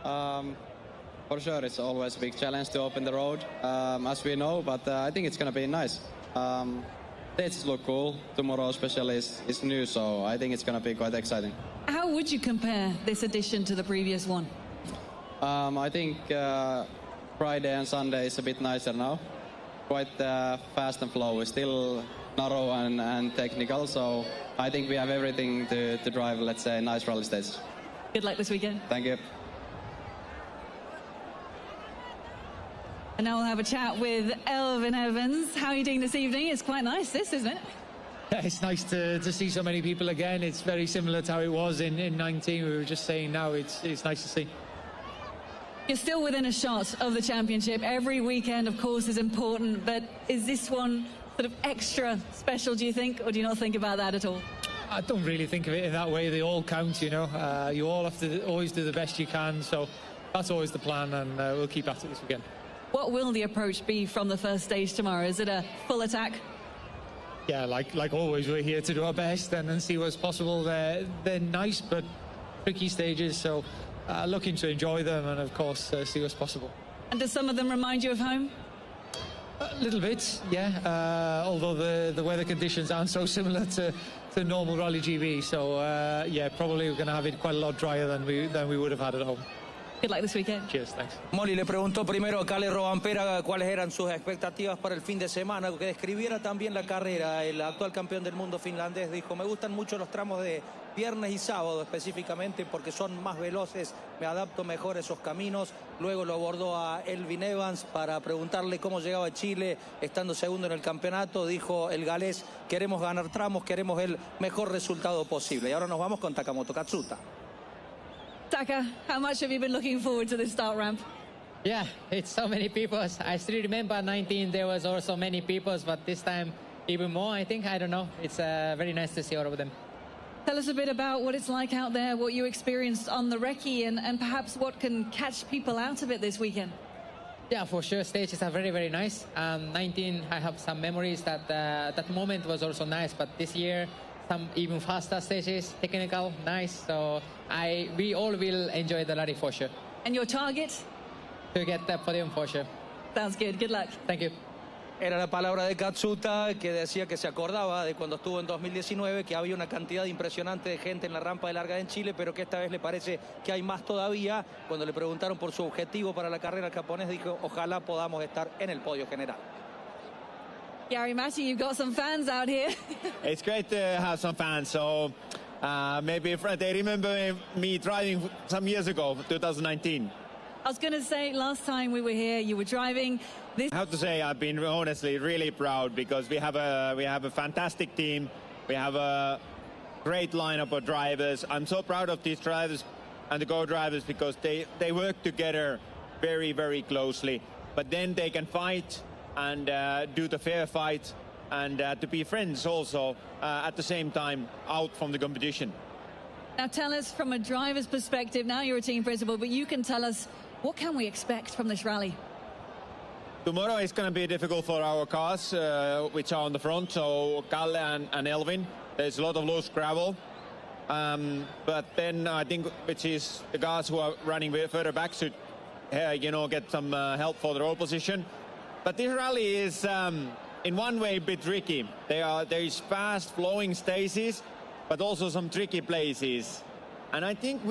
For sure, it's always a big challenge to open the road, as we know, but I think it's going to be nice. Dates look cool. Tomorrow especially is new, so I think it's going to be quite exciting. How would you compare this edition to the previous one? I think Friday and Sunday is a bit nicer now. Quite fast and flow. It's still narrow and technical, so I think we have everything to drive, let's say, nice rally stages. Good luck this weekend. Thank you. And now we'll have a chat with Elfyn Evans. How are you doing this evening? It's quite nice, this, isn't it? Yeah, it's nice to see so many people again. It's very similar to how it was in 19. We were just saying now it's nice to see. You're still within a shot of the championship. Every weekend, of course, is important. But is this one sort of extra special, do you think? Or do you not think about that at all? I don't really think of it in that way. They all count, you know. You all have to always do the best you can. So that's always the plan, and we'll keep at it this weekend. What will the approach be from the first stage tomorrow? Is it a full attack? Yeah, like always, we're here to do our best and see what's possible. They're nice but tricky stages, so looking to enjoy them and, of course, see what's possible. And do some of them remind you of home? A little bit, yeah. Although the weather conditions aren't so similar to normal Rally GB, so yeah, probably we're going to have it quite a lot drier than we would have had at home. Good luck this weekend. Cheers, thanks. Molly le preguntó primero a Kalle Rovanperä cuáles eran sus expectativas para el fin de semana, que describiera también la carrera. El actual campeón del mundo finlandés dijo: me gustan mucho los tramos de viernes y sábado específicamente porque son más veloces, me adapto mejor a esos caminos. Luego lo abordó a Elvin Evans para preguntarle cómo llegaba a Chile estando segundo en el campeonato. Dijo el galés, queremos ganar tramos, queremos el mejor resultado posible. Y ahora nos vamos con Takamoto Katsuta. Taka, how much have you been looking forward to this start ramp? Yeah, it's so many people. I still remember 19, there was also many people, but this time even more, I think. I don't know. It's very nice to see all of them. Tell us a bit about what it's like out there, what you experienced on the recce, and perhaps what can catch people out of it this weekend. Yeah, for sure, stages are very, very nice. 19, I have some memories that that moment was also nice, but this year, some even faster stages, technical, nice. So we all will enjoy the rally for sure. And your target? To get the podium for sure. Sounds good. Good luck. Thank you. Era la palabra de Katsuta, que decía que se acordaba de cuando estuvo en 2019, que había una cantidad impresionante de gente en la rampa de largada en Chile, pero que esta vez le parece que hay más todavía. Cuando le preguntaron por su objetivo para la carrera, el japonés dijo, ojalá podamos estar en el podio general. Jari Matti, you've got some fans out here. It's great to have some fans. So maybe they remember me driving some years ago, 2019. I was going to say, last time we were here, you were driving. I have to say, I've been honestly really proud because we have a fantastic team. We have a great lineup of drivers. I'm so proud of these drivers and the co-drivers because they work together very, very closely. But then they can fight and do the fair fight and to be friends also at the same time out from the competition. Now tell us from a driver's perspective, now you're a team principal, but you can tell us, what can we expect from this rally? Tomorrow is going to be difficult for our cars, which are on the front, so Kalle and Elvin. There's a lot of loose gravel. But then I think, which is the guys who are running further back should, get some help for the roll position. But this rally is, in one way, a bit tricky. There is fast flowing stages, but also some tricky places. And I think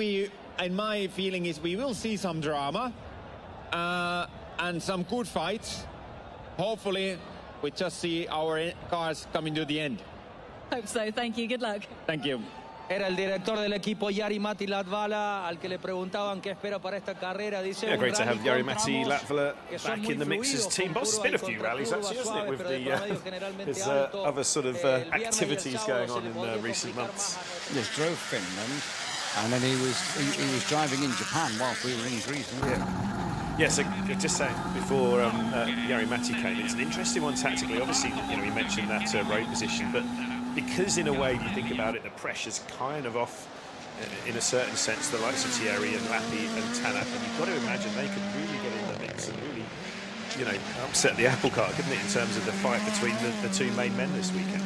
and my feeling is we will see some drama and some good fights. Hopefully, we just see our cars coming to the end. Hope so. Thank you. Good luck. Thank you. Era el director del equipo Jari Matti Latvala, al que le preguntaban qué espera para esta carrera. Dice, yeah, great to have Jari Matti Latvala back in the mix as team boss. It's been a few rallies actually, hasn't it, with his other sort of activities going on in recent months. Yes, drove Finland, and then he was driving in Japan whilst we were in Greece. Yes, just saying before Jari Matti came, it's an interesting one tactically. Obviously, he mentioned that road position, but because in a way, if you think about it, the pressure's kind of off in a certain sense, the likes of Thierry and Lappi and Tanak, and you've got to imagine they could really get in the mix and really, upset the apple cart, couldn't it, in terms of the fight between the two main men this weekend.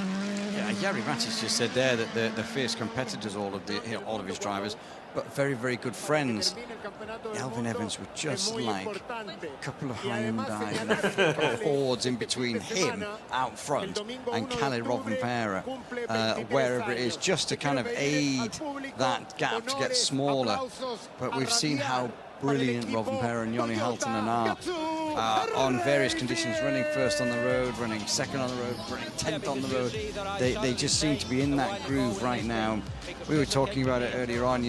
Yeah, Jari Matti's just said there that they're fierce competitors, all of his drivers, but very, very good friends. Elvin Evans was just like a couple of Hyundai hordes in between him out front and Kalle Rovanperä, wherever it is, just to kind of aid that gap to get smaller. But we've seen how brilliant Rovanperä and Joni Haltonen are on various conditions, running first on the road, running second on the road, running 10th on the road. They just seem to be in that groove right now. We were talking about it earlier on,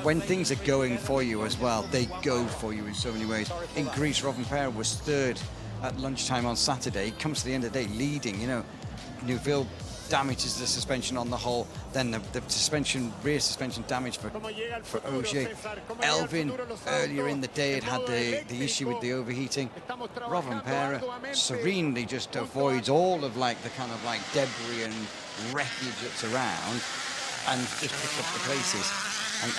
when things are going for you as well, they go for you in so many ways. In Greece, Rovanperä was third at lunchtime on Saturday. He comes to the end of the day leading, Neuville damages the suspension on the whole, then the rear suspension damage for Ogier. Elvin earlier in the day had the issue with the overheating. Rovanperä serenely just avoids all of the kind of debris and wreckage that's around and just picks up the places. And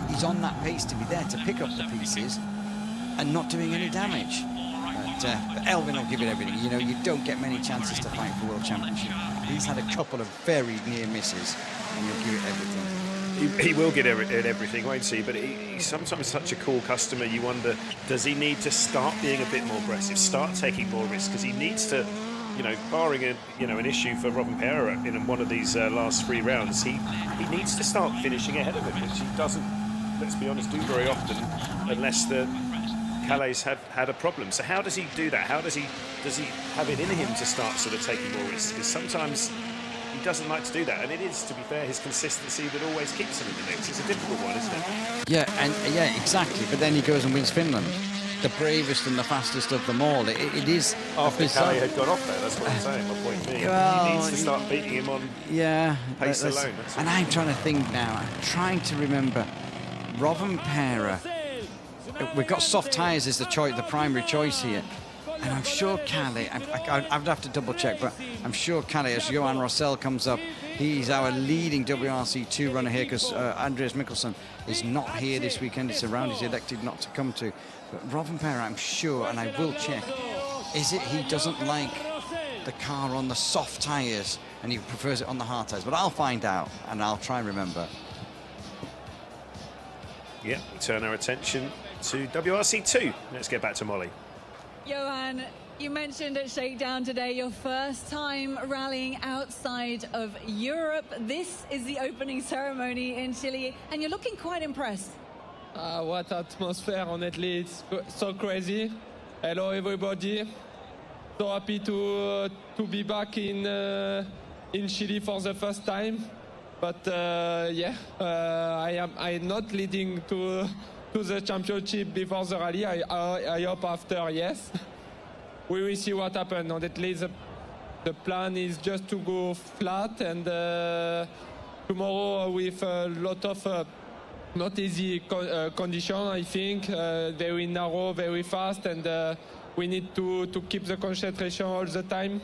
he's on that pace to be there to pick up the pieces and not doing any damage. But Elvin will give it everything. You don't get many chances to fight for World Championship. He's had a couple of very near misses, and he'll give it everything. He will get everything, won't he? But he's sometimes such a cool customer. You wonder, does he need to start being a bit more aggressive, start taking more risks? Because he needs to, barring an issue for Rovanperä in one of these last 3 rounds, he needs to start finishing ahead of him, which he doesn't, let's be honest, do very often, unless Calais had a problem. So how does he do that? How does he have it in him to start sort of taking more risks? Because sometimes he doesn't like to do that, and it is, to be fair, his consistency that always keeps him in the mix. It's a difficult one, isn't it? Yeah, exactly. But then he goes and wins Finland, the bravest and the fastest of them all. It is after Kelly had got off there. That's what I'm saying. My point being, well, he needs to start beating him on pace alone. And I'm trying to think now. I'm trying to remember. Rovanperä. We've got soft tyres as the primary choice here. And I'm sure Kalle, I'd have to double check, but I'm sure Kalle, as Johan Rossell comes up, he's our leading WRC2 runner here, because Andreas Mikkelsen is not here this weekend. It's a round he's elected not to come to. But Rovanperä, I'm sure, and I will check, is it he doesn't like the car on the soft tyres and he prefers it on the hard tyres? But I'll find out and I'll try and remember. Yeah, we turn our attention to WRC2. Let's get back to Molly. Johan, you mentioned at Shakedown today your first time rallying outside of Europe. This is the opening ceremony in Chile, and you're looking quite impressed. What atmosphere, honestly, it's so crazy. Hello everybody, so happy to be back in Chile for the first time. But I'm not leading to the championship before the rally. I hope after, yes. We will see what happens. Honestly, the plan is just to go flat, and tomorrow with a lot of not easy condition, I think. Very narrow, very fast, and we need to keep the concentration all the time.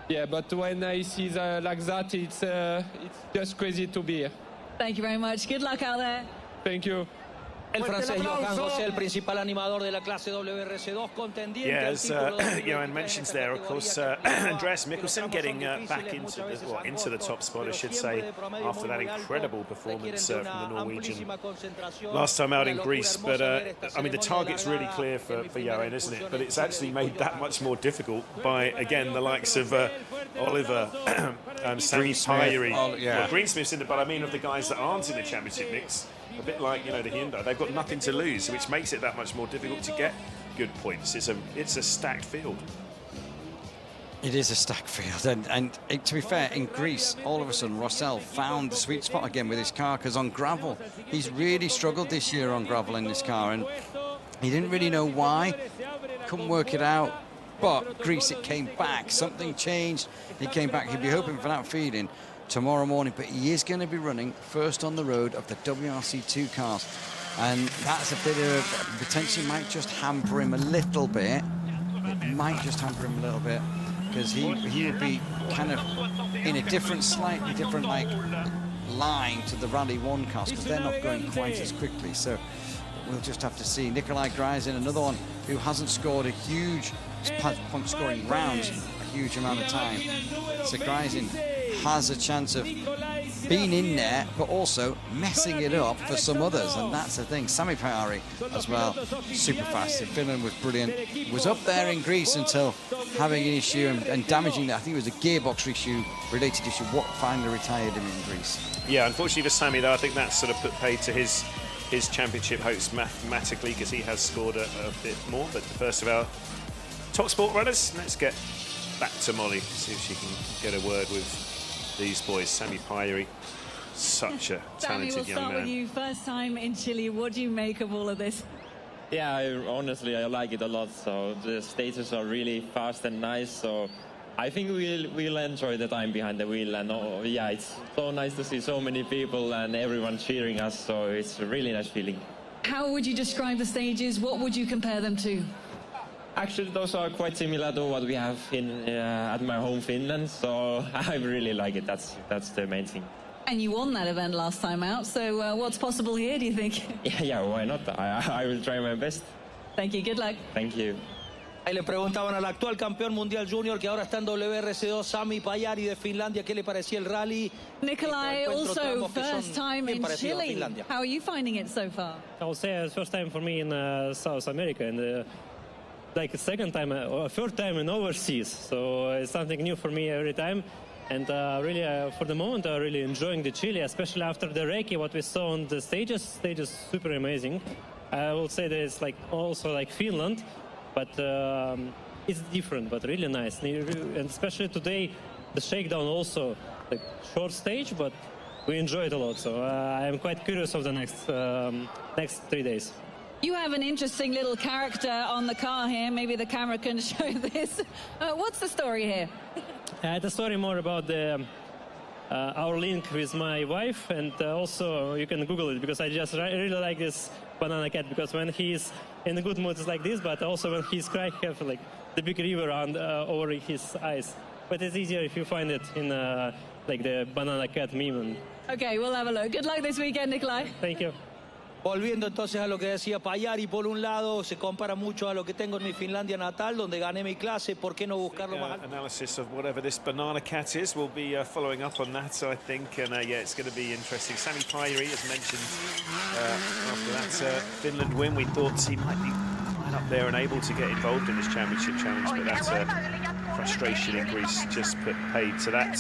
Yeah, but when I see like that, it's just crazy to be here. Thank you very much. Good luck out there. Thank you. El francés Johan José, el principal animador de la clase WRC2, contendiente. Yeah, as Johan mentions there, of course, Andreas Mikkelsen getting back into the top spot, I should say, after that incredible performance from the Norwegian last time out in Greece. But I mean, the target's really clear for Johan, isn't it? But it's actually made that much more difficult by, again, the likes of Oliver, Sami Pyri. Well, Greensmith's in it, but I mean of the guys that aren't in the championship mix. A bit like, the Hyundai, they've got nothing to lose, which makes it that much more difficult to get good points. It's a stacked field. It is a stacked field, and to be fair, in Greece, all of a sudden, Rossell found the sweet spot again with his car, because on gravel, he's really struggled this year on gravel in this car, and he didn't really know why, couldn't work it out, but Greece, it came back, something changed, it came back. He'd be hoping for that feeding tomorrow morning, but he is going to be running first on the road of the WRC2 cars, and that's a bit of potentially might just hamper him a little bit. It might just hamper him a little bit, because he would be kind of in a slightly different line to the Rally 1 cars, because they're not going quite as quickly. So we'll just have to see. Nikolai Gryzin, another one who hasn't scored a huge point scoring rounds a huge amount of time. So Gryzin has a chance of being in there, but also messing it up for some others, and that's the thing. Sami Pyri as well, super fast. In Finland was brilliant. Was up there in Greece until having an issue and damaging that. I think it was a gearbox related issue. What finally retired him in Greece. Yeah, unfortunately for Sami, though, I think that's sort of put paid to his championship hopes mathematically, because he has scored a bit more. But the first of our top sport runners, let's get back to Molly, see if she can get a word with these boys. Sami Pyri, such a talented young man. Sami, we'll start with you. First time in Chile. What do you make of all of this? Yeah, honestly, I like it a lot. So the stages are really fast and nice. So I think we'll enjoy the time behind the wheel. And yeah, it's so nice to see so many people and everyone cheering us. So it's a really nice feeling. How would you describe the stages? What would you compare them to? Actually, those are quite similar to what we have in at my home Finland, so I really like it. That's the main thing. And you won that event last time out, so what's possible here, do you think? Yeah, why not? I will try my best. Thank you, good luck. Thank you. Ahí le preguntaban al actual campeón mundial junior, que ahora está en WRC2, Sami Pyri de Finlandia, ¿qué le parecía el rally? Nikolai, also first time in Chile. How are you finding it so far? I would say it's first time for me in South America, and like a second time or third time in overseas, so it's something new for me every time. And really, for the moment, I'm really enjoying the Chile, especially after the recce. What we saw on the stages super amazing. I will say that it's also like Finland, but it's different, but really nice. And especially today, the shakedown also like short stage, but we enjoy it a lot. So I am quite curious of the next 3 days. You have an interesting little character on the car here. Maybe the camera can show this. What's the story here? The story more about our link with my wife, and also you can Google it, because I just really like this banana cat, because when he's in a good mood it's like this, but also when he's crying he has like the big river over his eyes. But it's easier if you find it in like the banana cat meme. Okay, we'll have a look. Good luck this weekend, Nikolai. Thank you. Volviendo entonces a lo que decía Payari, por un lado se compara mucho a lo que tengo en mi Finlandia natal, donde gané mi clase. ¿Por qué no buscarlo más alto? Analysis of whatever this banana cat is. We'll be following up on that, I think, and yeah, it's going to be interesting. Sami Pajari, as mentioned, after that Finland win, we thought he might be right up there and able to get involved in this championship challenge, but that frustration in Greece just paid to that.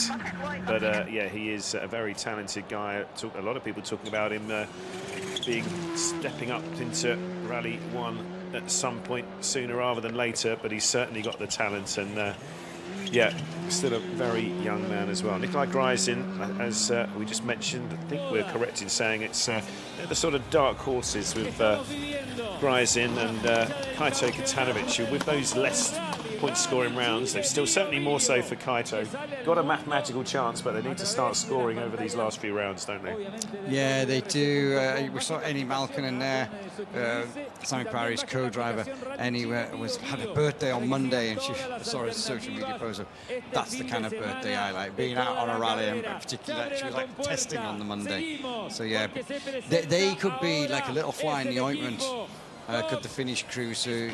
But yeah, he is a very talented guy. A lot of people talking about him stepping up into Rally 1 at some point sooner rather than later, but he's certainly got the talent, and yeah, still a very young man as well. Nikolai Gryzin, as we just mentioned, I think we're correct in saying it's the sort of dark horses with Gryzin and Kaito Katanovic. With those less point-scoring rounds, they've still, certainly more so for Kaito, got a mathematical chance, but they need to start scoring over these last few rounds, don't they? Yeah, they do. We saw Eni Malkonen there, Sami Pajari's co-driver. Eni had a birthday on Monday, and she saw her social media post. That's the kind of birthday I like, being out on a rally, and particularly she was like testing on the Monday. So yeah, they could be like a little fly in the ointment. Could the Finnish crew to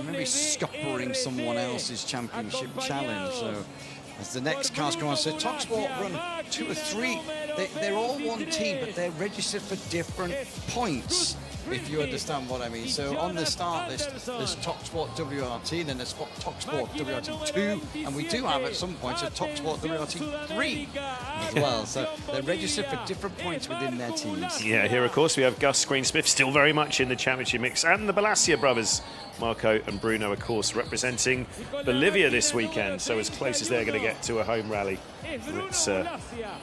maybe scuppering someone else's championship challenge. So as the next cars come on, so TalkSport run 2 or 3. They're all one team, but they're registered for different points, if you understand what I mean. So on the start list, there's TalkSport WRT, then there's TalkSport WRT 2, and we do have at some points a TalkSport WRT 3 as well. So they're registered for different points within their teams. Yeah, here of course we have Gus Greensmith still very much in the championship mix, and the Balassia brothers, Marco and Bruno, of course, representing Bolivia this weekend. So as close as they're going to get to a home rally, let's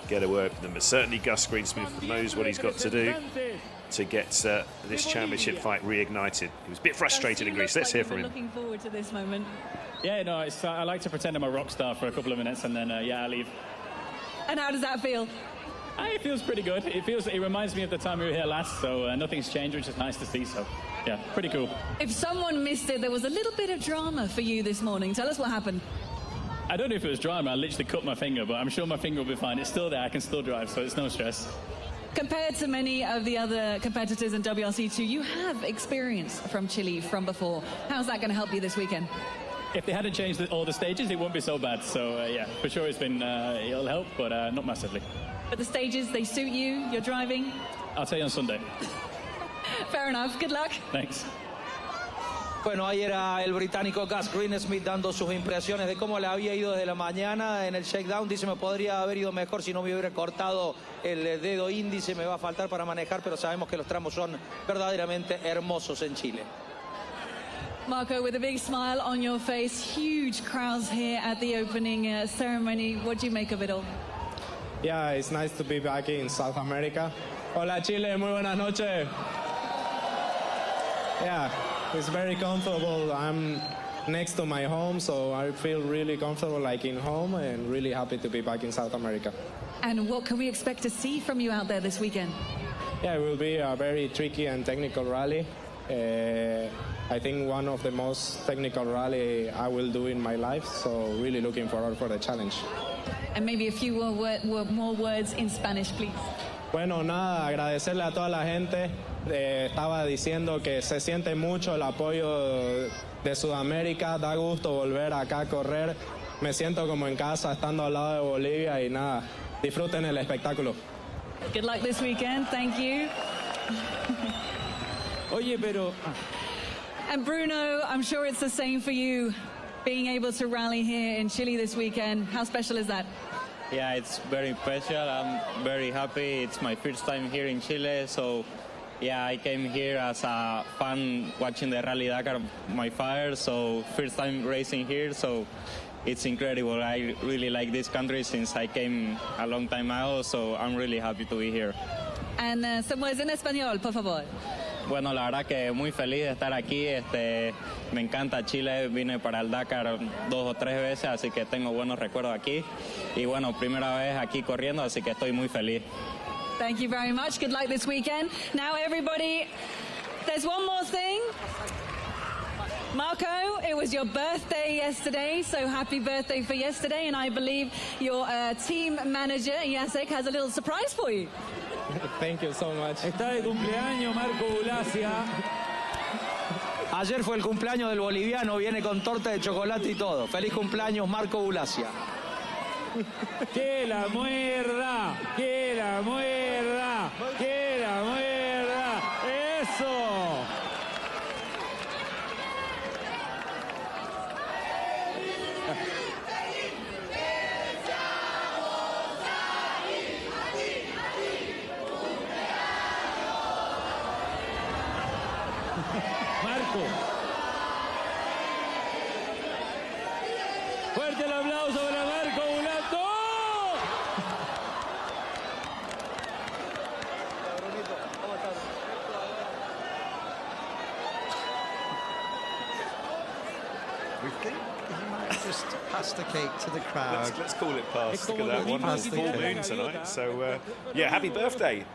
get a word with them. But certainly Gus Greensmith knows what he's got to do to get this championship fight reignited. He was a bit frustrated in Greece. Let's hear from him. Looking forward to this moment. Yeah, no, I like to pretend I'm a rock star for a couple of minutes, and then yeah, I leave. And how does that feel? It feels pretty good. It reminds me of the time we were here last, so nothing's changed, which is nice to see. So yeah, pretty cool. If someone missed it, there was a little bit of drama for you this morning. Tell us what happened. I don't know if it was drama. I literally cut my finger, but I'm sure my finger will be fine. It's still there. I can still drive, so it's no stress. Compared to many of the other competitors in WRC2, you have experience from Chile from before. How's that going to help you this weekend? If they hadn't changed all the stages, it wouldn't be so bad. So yeah, for sure it'll help, but not massively. But the stages, they suit you? You're driving? I'll tell you on Sunday. Fair enough. Good luck. Thanks. Bueno, ahí era el británico Gus Greensmith dando sus impresiones de cómo le había ido desde la mañana en el shakedown. Dice, me podría haber ido mejor si no me hubiera cortado el dedo índice, me va a faltar para manejar, pero sabemos que los tramos son verdaderamente hermosos en Chile. Marco, with a big smile on your face, huge crowds here at the opening ceremony. What do you make of it all? Yeah, it's nice to be back in South America. Hola Chile, muy buenas noches. Yeah, it's very comfortable. I'm next to my home, so I feel really comfortable like in home, and really happy to be back in South America. And what can we expect to see from you out there this weekend? Yeah, it will be a very tricky and technical rally. I think one of the most technical rally I will do in my life, so really looking forward for the challenge. And maybe a few more words in Spanish, please. Bueno, nada, agradecerle a toda la gente. Estaba diciendo que se siente mucho el apoyo de Sudamérica, da gusto volver acá a correr. Me siento como en casa estando al lado de Bolivia y nada, disfruten el espectáculo. Good luck this weekend, thank you. Oye, pero... And Bruno, I'm sure it's the same for you, being able to rally here in Chile this weekend. How special is that? Yeah, it's very special. I'm very happy. It's my first time here in Chile, so yeah, I came here as a fan watching the Rally Dakar, my father, so first time racing here, so it's incredible. I really like this country since I came a long time ago, so I'm really happy to be here. And some words in español, por favor. Bueno, la verdad que muy feliz de estar aquí. Me encanta Chile. Vine para el Dakar 2 o 3 veces, así que tengo buenos recuerdos aquí. Y bueno, primera vez aquí corriendo, así que estoy muy feliz. Thank you very much. Good luck this weekend. Now, everybody, there's one more thing. Marco, it was your birthday yesterday, so happy birthday for yesterday. And I believe your team manager, Jacek, has a little surprise for you. Thank you so much. Está de cumpleaños Marco Bulacia. Ayer fue el cumpleaños del boliviano, viene con torta de chocolate y todo. Feliz cumpleaños, Marco Bulacia. ¡Que la muerda! ¡Que la muerda! ¡Que la muerda! ¡Eso! Marco. Fuerte el aplauso para Marco Bulato. We think he might just pass the cake to the crowd. Let's call it pass. Look at that wonderful full moon tonight. So, yeah, happy birthday,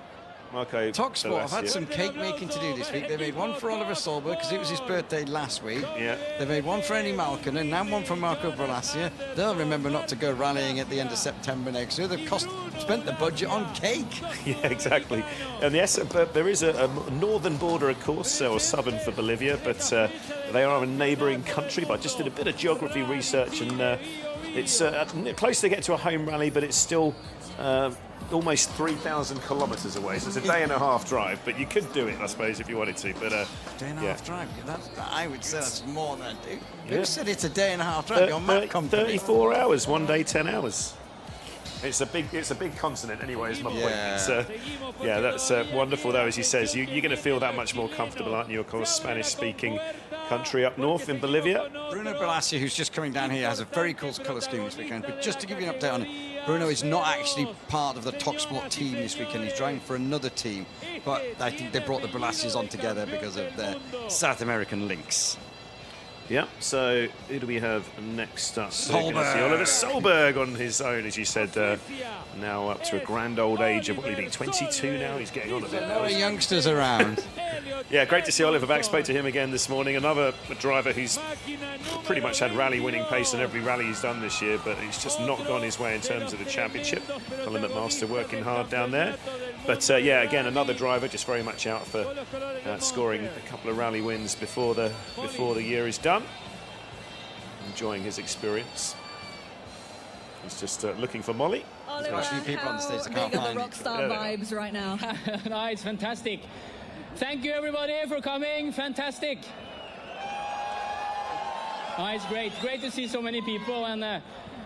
Marco. TalkSport have had some cake making to do this week. They made one for Oliver Solberg because it was his birthday last week. Yeah. They made one for Eddie Malkin and now one for Marco Bulacia. They'll remember not to go rallying at the end of September next year. They've spent the budget on cake. Yeah, exactly. And yes, but there is a northern border, of course, or southern for Bolivia, but they are a neighbouring country. But I just did a bit of geography research, and it's close to get to a home rally, but it's still almost 3,000 kilometres away. So it's a day and a half drive, but you could do it, I suppose, if you wanted to. But day and a half drive. I would say that's more than a day. Yeah. Who said it's a day and a half drive? Your map company. 34 hours, one day, 10 hours. It's a big continent anyway, is my point. Yeah, that's wonderful though, as he says. You're going to feel that much more comfortable, aren't you? Of course, Spanish-speaking country up north in Bolivia. Bruno Bulacia, who's just coming down here, has a very cool colour scheme this weekend. But just to give you an update on it, Bruno is not actually part of the TalkSport team this weekend. He's driving for another team. But I think they brought the Bulacias on together because of their South American links. Yeah, so who do we have next up? Solberg. Oliver Solberg on his own, as you said, now up to a grand old age of, what will he be, 22 now? He's getting on a bit now. A lot of youngsters around. Yeah, great to see Oliver back. Spoke to him again this morning. Another driver who's pretty much had rally-winning pace in every rally he's done this year, but he's just not gone his way in terms of the championship. Colin McMaster working hard down there. But yeah, again, another driver just very much out for scoring a couple of rally wins before the year is done. Enjoying his experience. He's just looking for Molly. Oliver, There's a few people on the stage that can't big are find the you. rock star vibes right now. No, it's fantastic. Thank you everybody for coming. Fantastic. Oh, it's great to see so many people, and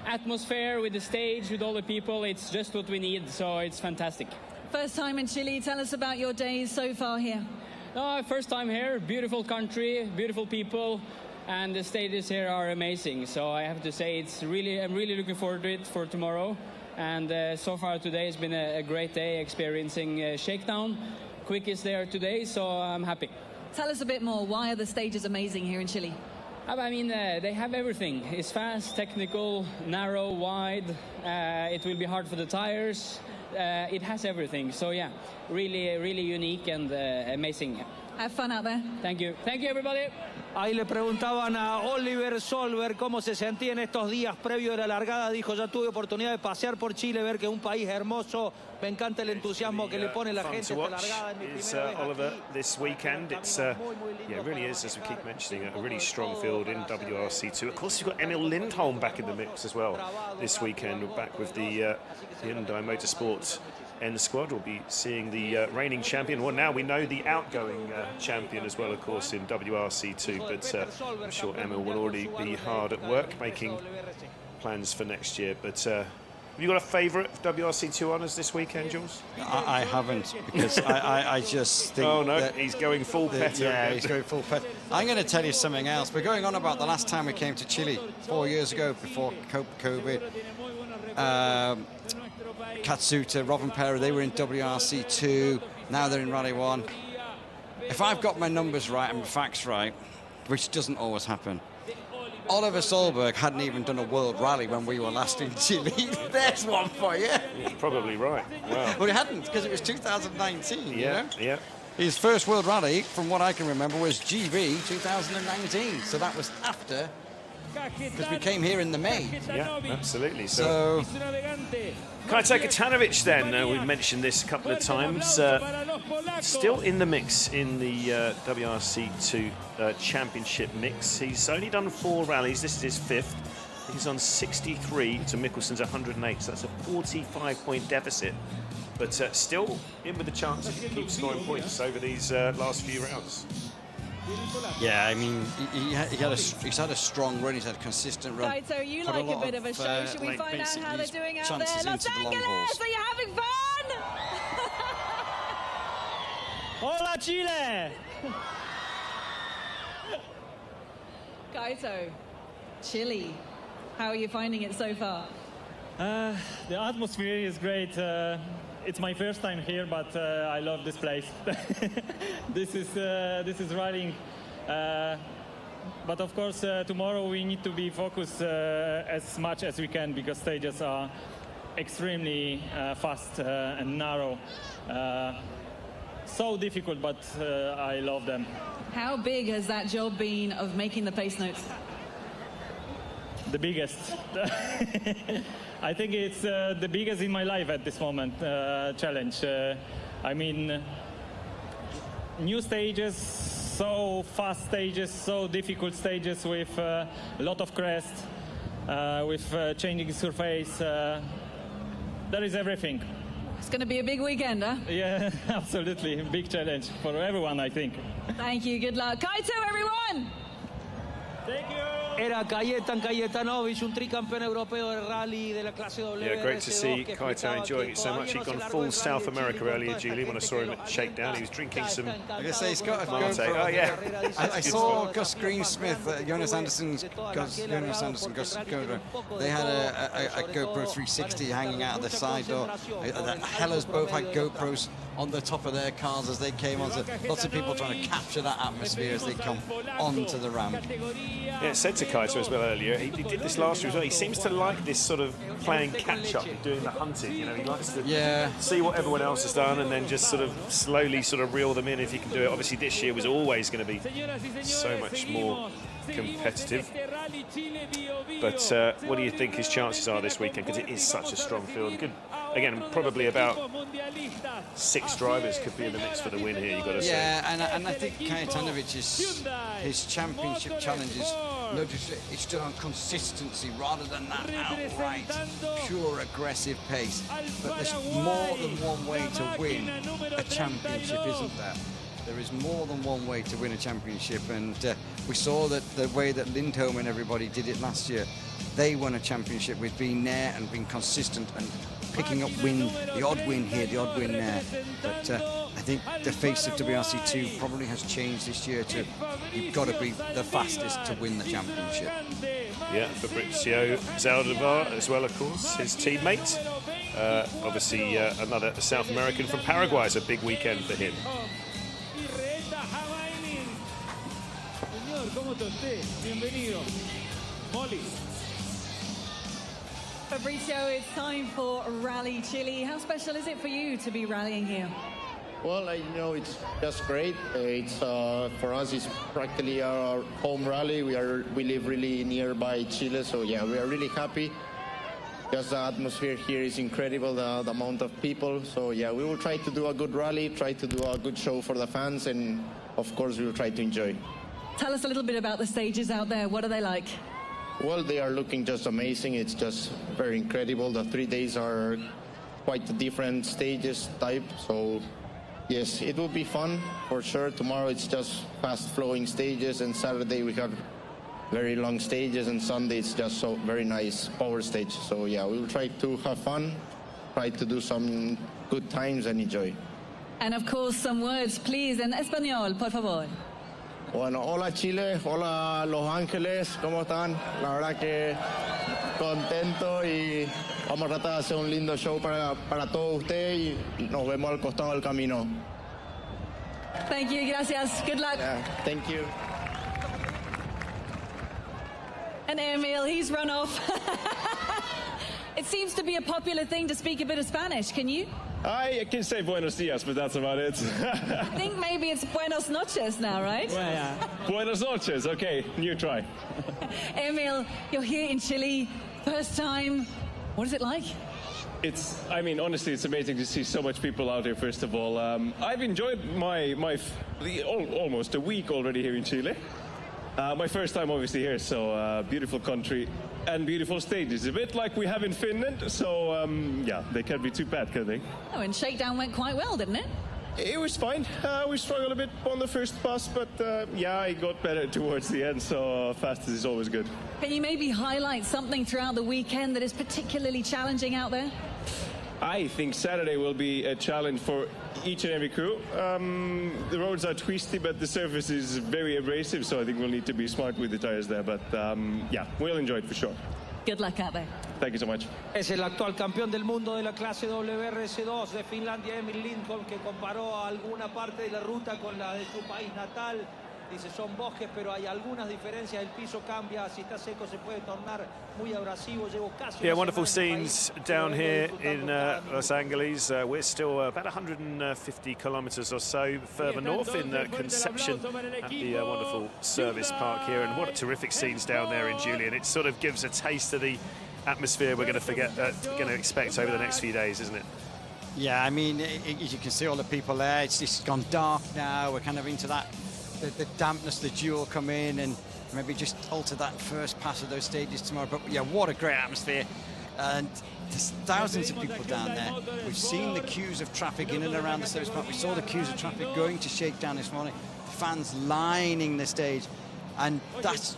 atmosphere with the stage, with all the people. It's just what we need, so it's fantastic. First time in Chile. Tell us about your days so far here. First time here. Beautiful country, beautiful people, and the stages here are amazing. So I have to say, I'm really looking forward to it for tomorrow. And so far today has been a great day, experiencing Shakedown. Quickest there today, so I'm happy. Tell us a bit more. Why are the stages amazing here in Chile? I mean, they have everything. It's fast, technical, narrow, wide. It will be hard for the tires. It has everything. So yeah, really unique and amazing. Have fun out there. Thank you everybody. Ahí le preguntaban a Oliver Solberg cómo se sentía en estos días previos de la largada. Dijo, ya tuve oportunidad de pasear por Chile, ver que es un país hermoso. Me encanta el entusiasmo que le pone la gente esta largada. Is Oliver this weekend? It's yeah, it really is, as we keep mentioning, a really strong field in WRC2. Of course, you've got Emil Lindholm back in the mix as well this weekend. We're back with the Hyundai Motorsport N squad. We'll be seeing the reigning champion. Well, now we know the outgoing champion as well, of course, in WRC2. But I'm sure Emil will already be hard at work making plans for next year. But Have you got a favourite WRC2 honours this weekend, Jules? I haven't, because I just think... Oh, no, that he's going full petter. Yeah, he's going full petter. I'm going to tell you something else. We're going on about the last time we came to Chile, 4 years ago, before COVID. Katsuta, Rovanperä, they were in WRC2. Now they're in Rally 1. If I've got my numbers right and my facts right, which doesn't always happen, Oliver Solberg hadn't even done a World Rally when we were last in Chile. There's one for you. He's probably right. Wow. Well, he hadn't, because it was 2019, yeah, you know? Yeah. His first World Rally, from what I can remember, was GB 2019. So that was after, because we came here in the May. Yeah, absolutely. So Kaito Katanovic then, we've mentioned this a couple of times, still in the mix in the WRC2 championship mix. He's only done 4 rallies, this is his 5th. He's on 63 to Mikkelson's 108, so that's a 45-point deficit. But still in with the chance to keep scoring points over these last few rounds. Yeah, I mean, he's had a strong run. He's had a consistent run. Right, so you like a bit of a show. Should we find out how they're doing out there? Los Angeles, are you having fun? Hola, Chile! Kaito, Chile, how are you finding it so far? The atmosphere is great. It's my first time here, but I love this place. This is rallying. But of course, tomorrow we need to be focused as much as we can, because stages are extremely fast and narrow. So difficult, but I love them. How big has that job been of making the pace notes? The biggest. I think it's the biggest in my life at this moment, challenge. I mean, new stages, so fast stages, so difficult stages with a lot of crest, with changing surface. There is everything. It's going to be a big weekend, huh? Yeah, absolutely. Big challenge for everyone, I think. Thank you. Good luck. Kaito, everyone! Thank you. Era Kajetanovic, un tricampeón europeo de rally de la clase WRC. Yeah, great to see Kaito enjoying it so much. He'd gone full South America earlier, Julie, when I saw him at Shakedown. He was drinking some... I guess he's got a GoPro. Oh, yeah. I saw Gus Greensmith, Jonas Anderson, Gus GoPro. They had a GoPro 360 hanging out of the side door. Hellas both had GoPros on the top of their cars as they came on. So lots of people trying to capture that atmosphere as they come onto the ramp. Yeah, it said to Kaito as well earlier, he did this last year as well. He seems to like this sort of playing catch-up, doing the hunting. You know, he likes to see what everyone else has done and then just sort of slowly sort of reel them in if he can do it. Obviously, this year was always going to be so much more competitive. But what do you think his chances are this weekend? Because it is such a strong field. Good, again, probably about 6 drivers could be in the mix for the win here, you've got to say. Yeah, and I think Kajanovic's his championship challenges, notice it's done on consistency rather than that outright, pure aggressive pace. But there's more than one way to win a championship, isn't there? There is more than one way to win a championship, and we saw that the way that Lindholm and everybody did it last year. They won a championship with being there and being consistent and picking up win, the odd win here, the odd win there. But I think the face of WRC2 probably has changed this year to you've got to be the fastest to win the championship. Yeah, Fabrizio Zaldivar as well, of course, his teammate. Obviously, another South American from Paraguay. It's a big weekend for him. Fabrizio, it's time for Rally Chile. How special is it for you to be rallying here? Well, you know, it's just great. It's for us, it's practically our home rally. We live really nearby Chile, so yeah, we are really happy. Just the atmosphere here is incredible, the amount of people. So yeah, we will try to do a good rally, try to do a good show for the fans, and of course we will try to enjoy. Tell us a little bit about the stages out there. What are they like? Well, they are looking just amazing. It's just very incredible. The 3 days are quite a different stages type. So yes, it will be fun for sure. Tomorrow it's just fast flowing stages, and Saturday we have very long stages, and Sunday it's just so very nice power stage. So yeah, we'll try to have fun, try to do some good times and enjoy. And of course, some words, please, en español, por favor. Bueno, hola Chile, hola Los Ángeles, ¿cómo están? La verdad que contento y vamos a tratar de hacer un lindo show para todos ustedes y nos vemos al costado del camino. Thank you, gracias. Good luck. Yeah, thank you. And Emil, he's run off. It seems to be a popular thing to speak a bit of Spanish. Can you? I can say buenos dias, but that's about it. I think maybe it's buenos noches now, right? Well, yeah. Buenos noches. Okay, new try. Emil, you're here in Chile, first time. What is it like? I mean, honestly, it's amazing to see so much people out here, first of all. I've enjoyed almost a week already here in Chile. My first time, obviously, here, so beautiful country and beautiful stages. A bit like we have in Finland, so yeah, they can't be too bad, can they? Oh, and shakedown went quite well, didn't it? It was fine. We struggled a bit on the first pass, but yeah, it got better towards the end, so fastest is always good. Can you maybe highlight something throughout the weekend that is particularly challenging out there? I think Saturday will be a challenge for each and every crew. The roads are twisty, but the surface is very abrasive, so I think we'll need to be smart with the tires there. But yeah, we'll enjoy it for sure. Good luck out there. Thank you so much. Es el actual campeón del mundo de la clase WRC2 de Finlandia, Emil Lindholm, que comparó alguna parte de la ruta con la de su país natal. Dice, son bosques, pero hay algunas diferencias. El piso cambia. Si está seco, se puede tornar muy abrasivo. Llevo casi. Yeah, wonderful scenes down here in Los Angeles. We're still about 150 kilometers or so further north in Conception at the wonderful service park here. And what a terrific scenes down there in Julian. It sort of gives a taste of the atmosphere we're going to expect over the next few days, isn't it? Yeah, I mean, you can see all the people there. It's gone dark now. We're kind of into that. The dampness, the dew will come in and maybe just alter that first pass of those stages tomorrow. But yeah, what a great atmosphere. And there's thousands of people down there. We've seen the queues of traffic in and around the service park. We saw the queues of traffic going to Shakedown this morning. Fans lining the stage. And that's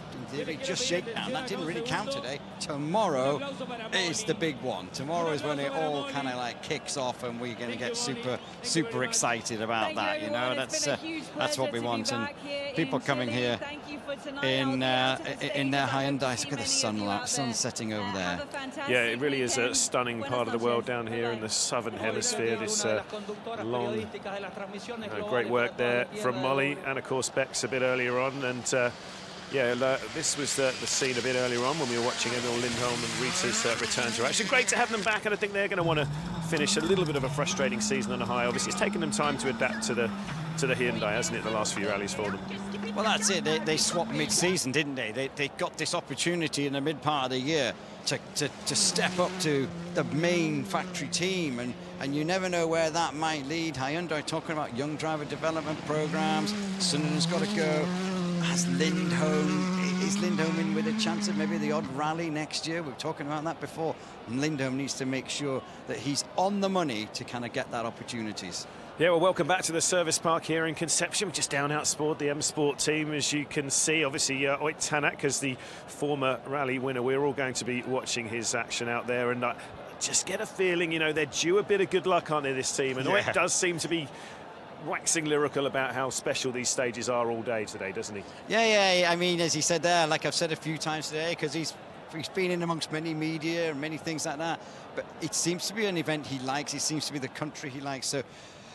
just Shakedown. That didn't really count today. Tomorrow is the big one. Tomorrow is when it all kind of like kicks off, and we're going to get super excited about that. You know, that's what we want. And people coming here in their Hyundai. Look at the sun setting over there. Yeah, it really is a stunning part of the world down here in the southern hemisphere. This long, great work there from Molly, and of course Beck's a bit earlier on. And yeah, this was the scene a bit earlier on when we were watching Emil Lindholm and Rita's return to action. Great to have them back, and I think they're going to want to finish a little bit of a frustrating season on a high. Obviously, it's taken them time to adapt to the Hyundai, hasn't it, the last few rallies for them? Well, that's it. They swapped mid-season, didn't they? They got this opportunity in the mid-part of the year to step up to the main factory team, and you never know where that might lead. Hyundai talking about young driver development programs. Sunnan's got to go. Is Lindholm in with a chance of maybe the odd rally next year? We were talking about that before. And Lindholm needs to make sure that he's on the money to kind of get that opportunities. Yeah, well, welcome back to the service park here in Conception. We just down outscored the M Sport team, as you can see. Obviously, Oit Tanak, as the former rally winner, we're all going to be watching his action out there. And just get a feeling, you know, they're due a bit of good luck, aren't they, this team? And Oit does seem to be waxing lyrical about how special these stages are all day today, doesn't he? Yeah. I mean, as he said there, like I've said a few times today, because he's been in amongst many media and many things like that. But it seems to be an event he likes. It seems to be the country he likes. So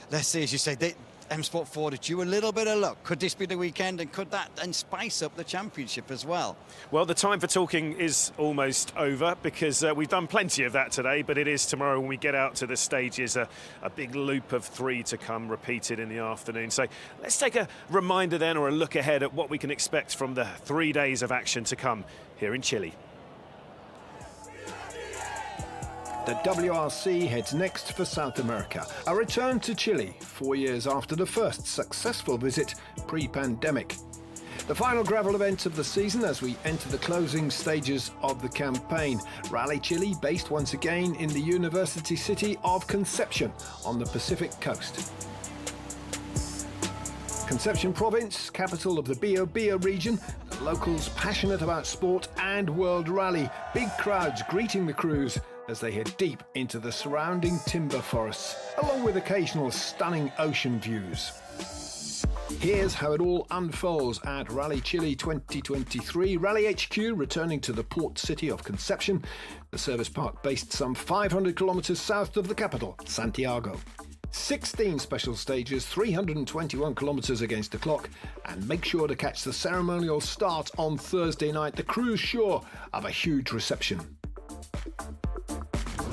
let's see, as you say, M Sport Ford are due a little bit of luck. Could this be the weekend, and could that and spice up the championship as well? Well, the time for talking is almost over, because we've done plenty of that today, but it is tomorrow when we get out to the stages, a big loop of 3 to come, repeated in the afternoon. So let's take a reminder then, or a look ahead at what we can expect from the 3 days of action to come here in Chile. The WRC heads next for South America, a return to Chile 4 years after the first successful visit pre-pandemic. The final gravel event of the season as we enter the closing stages of the campaign. Rally Chile based once again in the university city of Conception on the Pacific coast. Concepcion province, capital of the Bio region, the locals passionate about sport and World Rally. Big crowds greeting the crews as they head deep into the surrounding timber forests, along with occasional stunning ocean views. Here's how it all unfolds at Rally Chile 2023. Rally HQ returning to the port city of Concepcion, the service park based some 500 kilometers south of the capital, Santiago. 16 special stages, 321 kilometers against the clock, and make sure to catch the ceremonial start on Thursday night. The crew's sure of a huge reception.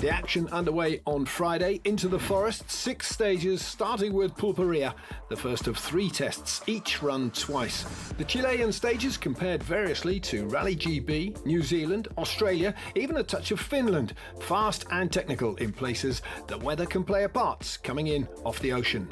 The action underway on Friday into the forest, 6 stages starting with Pulperia, the first of 3 tests, each run twice. The Chilean stages compared variously to Rally GB, New Zealand, Australia, even a touch of Finland. Fast and technical in places. The weather can play a part, coming in off the ocean.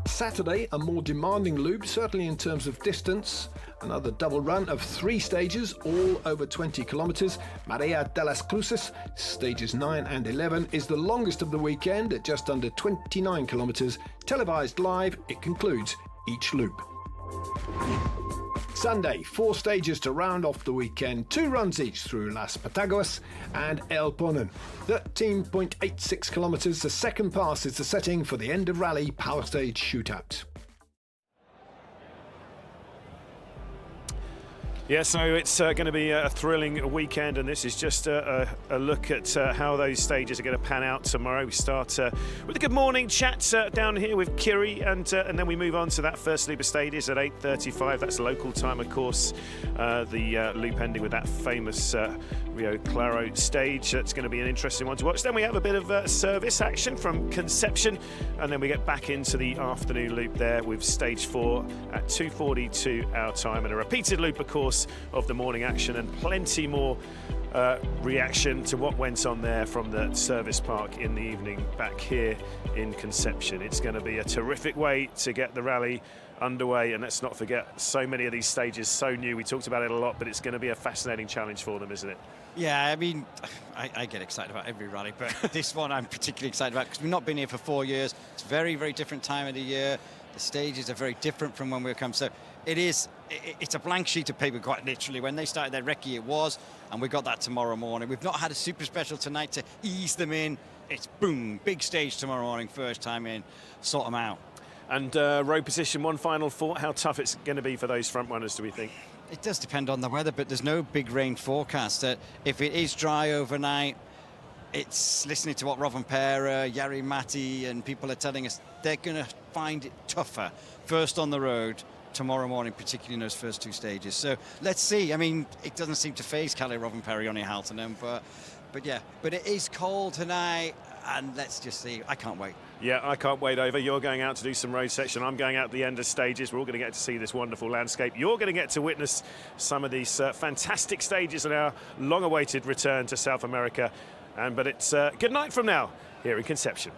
Saturday, a more demanding loop, certainly in terms of distance. Another double run of 3 stages, all over 20 kilometres. Maria de las Cruces, stages 9 and 11, is the longest of the weekend at just under 29 kilometres. Televised live, it concludes each loop. Sunday, 4 stages to round off the weekend, 2 runs each through Las Pataguas and El Ponen. 13.86 kilometres, the second pass is the setting for the end of rally power stage shootout. Yeah, so it's going to be a thrilling weekend, and this is just a look at how those stages are going to pan out tomorrow. We start with a good morning chat down here with Kiri, and then we move on to that first loop of stages at 8:35. That's local time, of course. The loop ending with that famous Rio Claro stage. That's going to be an interesting one to watch. Then we have a bit of service action from Concepcion, and then we get back into the afternoon loop there with stage 4 at 2:42 our time, and a repeated loop, of course, of the morning action, and plenty more reaction to what went on there from the service park in the evening back here in Concepcion. It's going to be a terrific way to get the rally underway, and let's not forget, so many of these stages so new. We talked about it a lot, but it's going to be a fascinating challenge for them, isn't it? Yeah, I mean, I get excited about every rally, but this one I'm particularly excited about because we've not been here for 4 years. It's a very, very different time of the year. The stages are very different from when we come. So it's a blank sheet of paper, quite literally. When they started their recce, it was, and we got that tomorrow morning. We've not had a super special tonight to ease them in. It's boom, big stage tomorrow morning, first time in, sort them out. And road position, one final thought, how tough it's going to be for those front runners, do we think? It does depend on the weather, but there's no big rain forecast. If it is dry overnight, it's listening to what Rovanperä, Jari Matti and people are telling us, they're going to find it tougher first on the road tomorrow morning, particularly in those first 2 stages. So let's see. I mean, it doesn't seem to phase Kalle Rovanperä, Joni Haltonen, but yeah, but it is cold tonight, and let's just see. I can't wait. Yeah, I can't wait over. You're going out to do some road section. I'm going out at the end of stages. We're all going to get to see this wonderful landscape. You're going to get to witness some of these fantastic stages in our long-awaited return to South America. But it's good night from now here in Concepcion.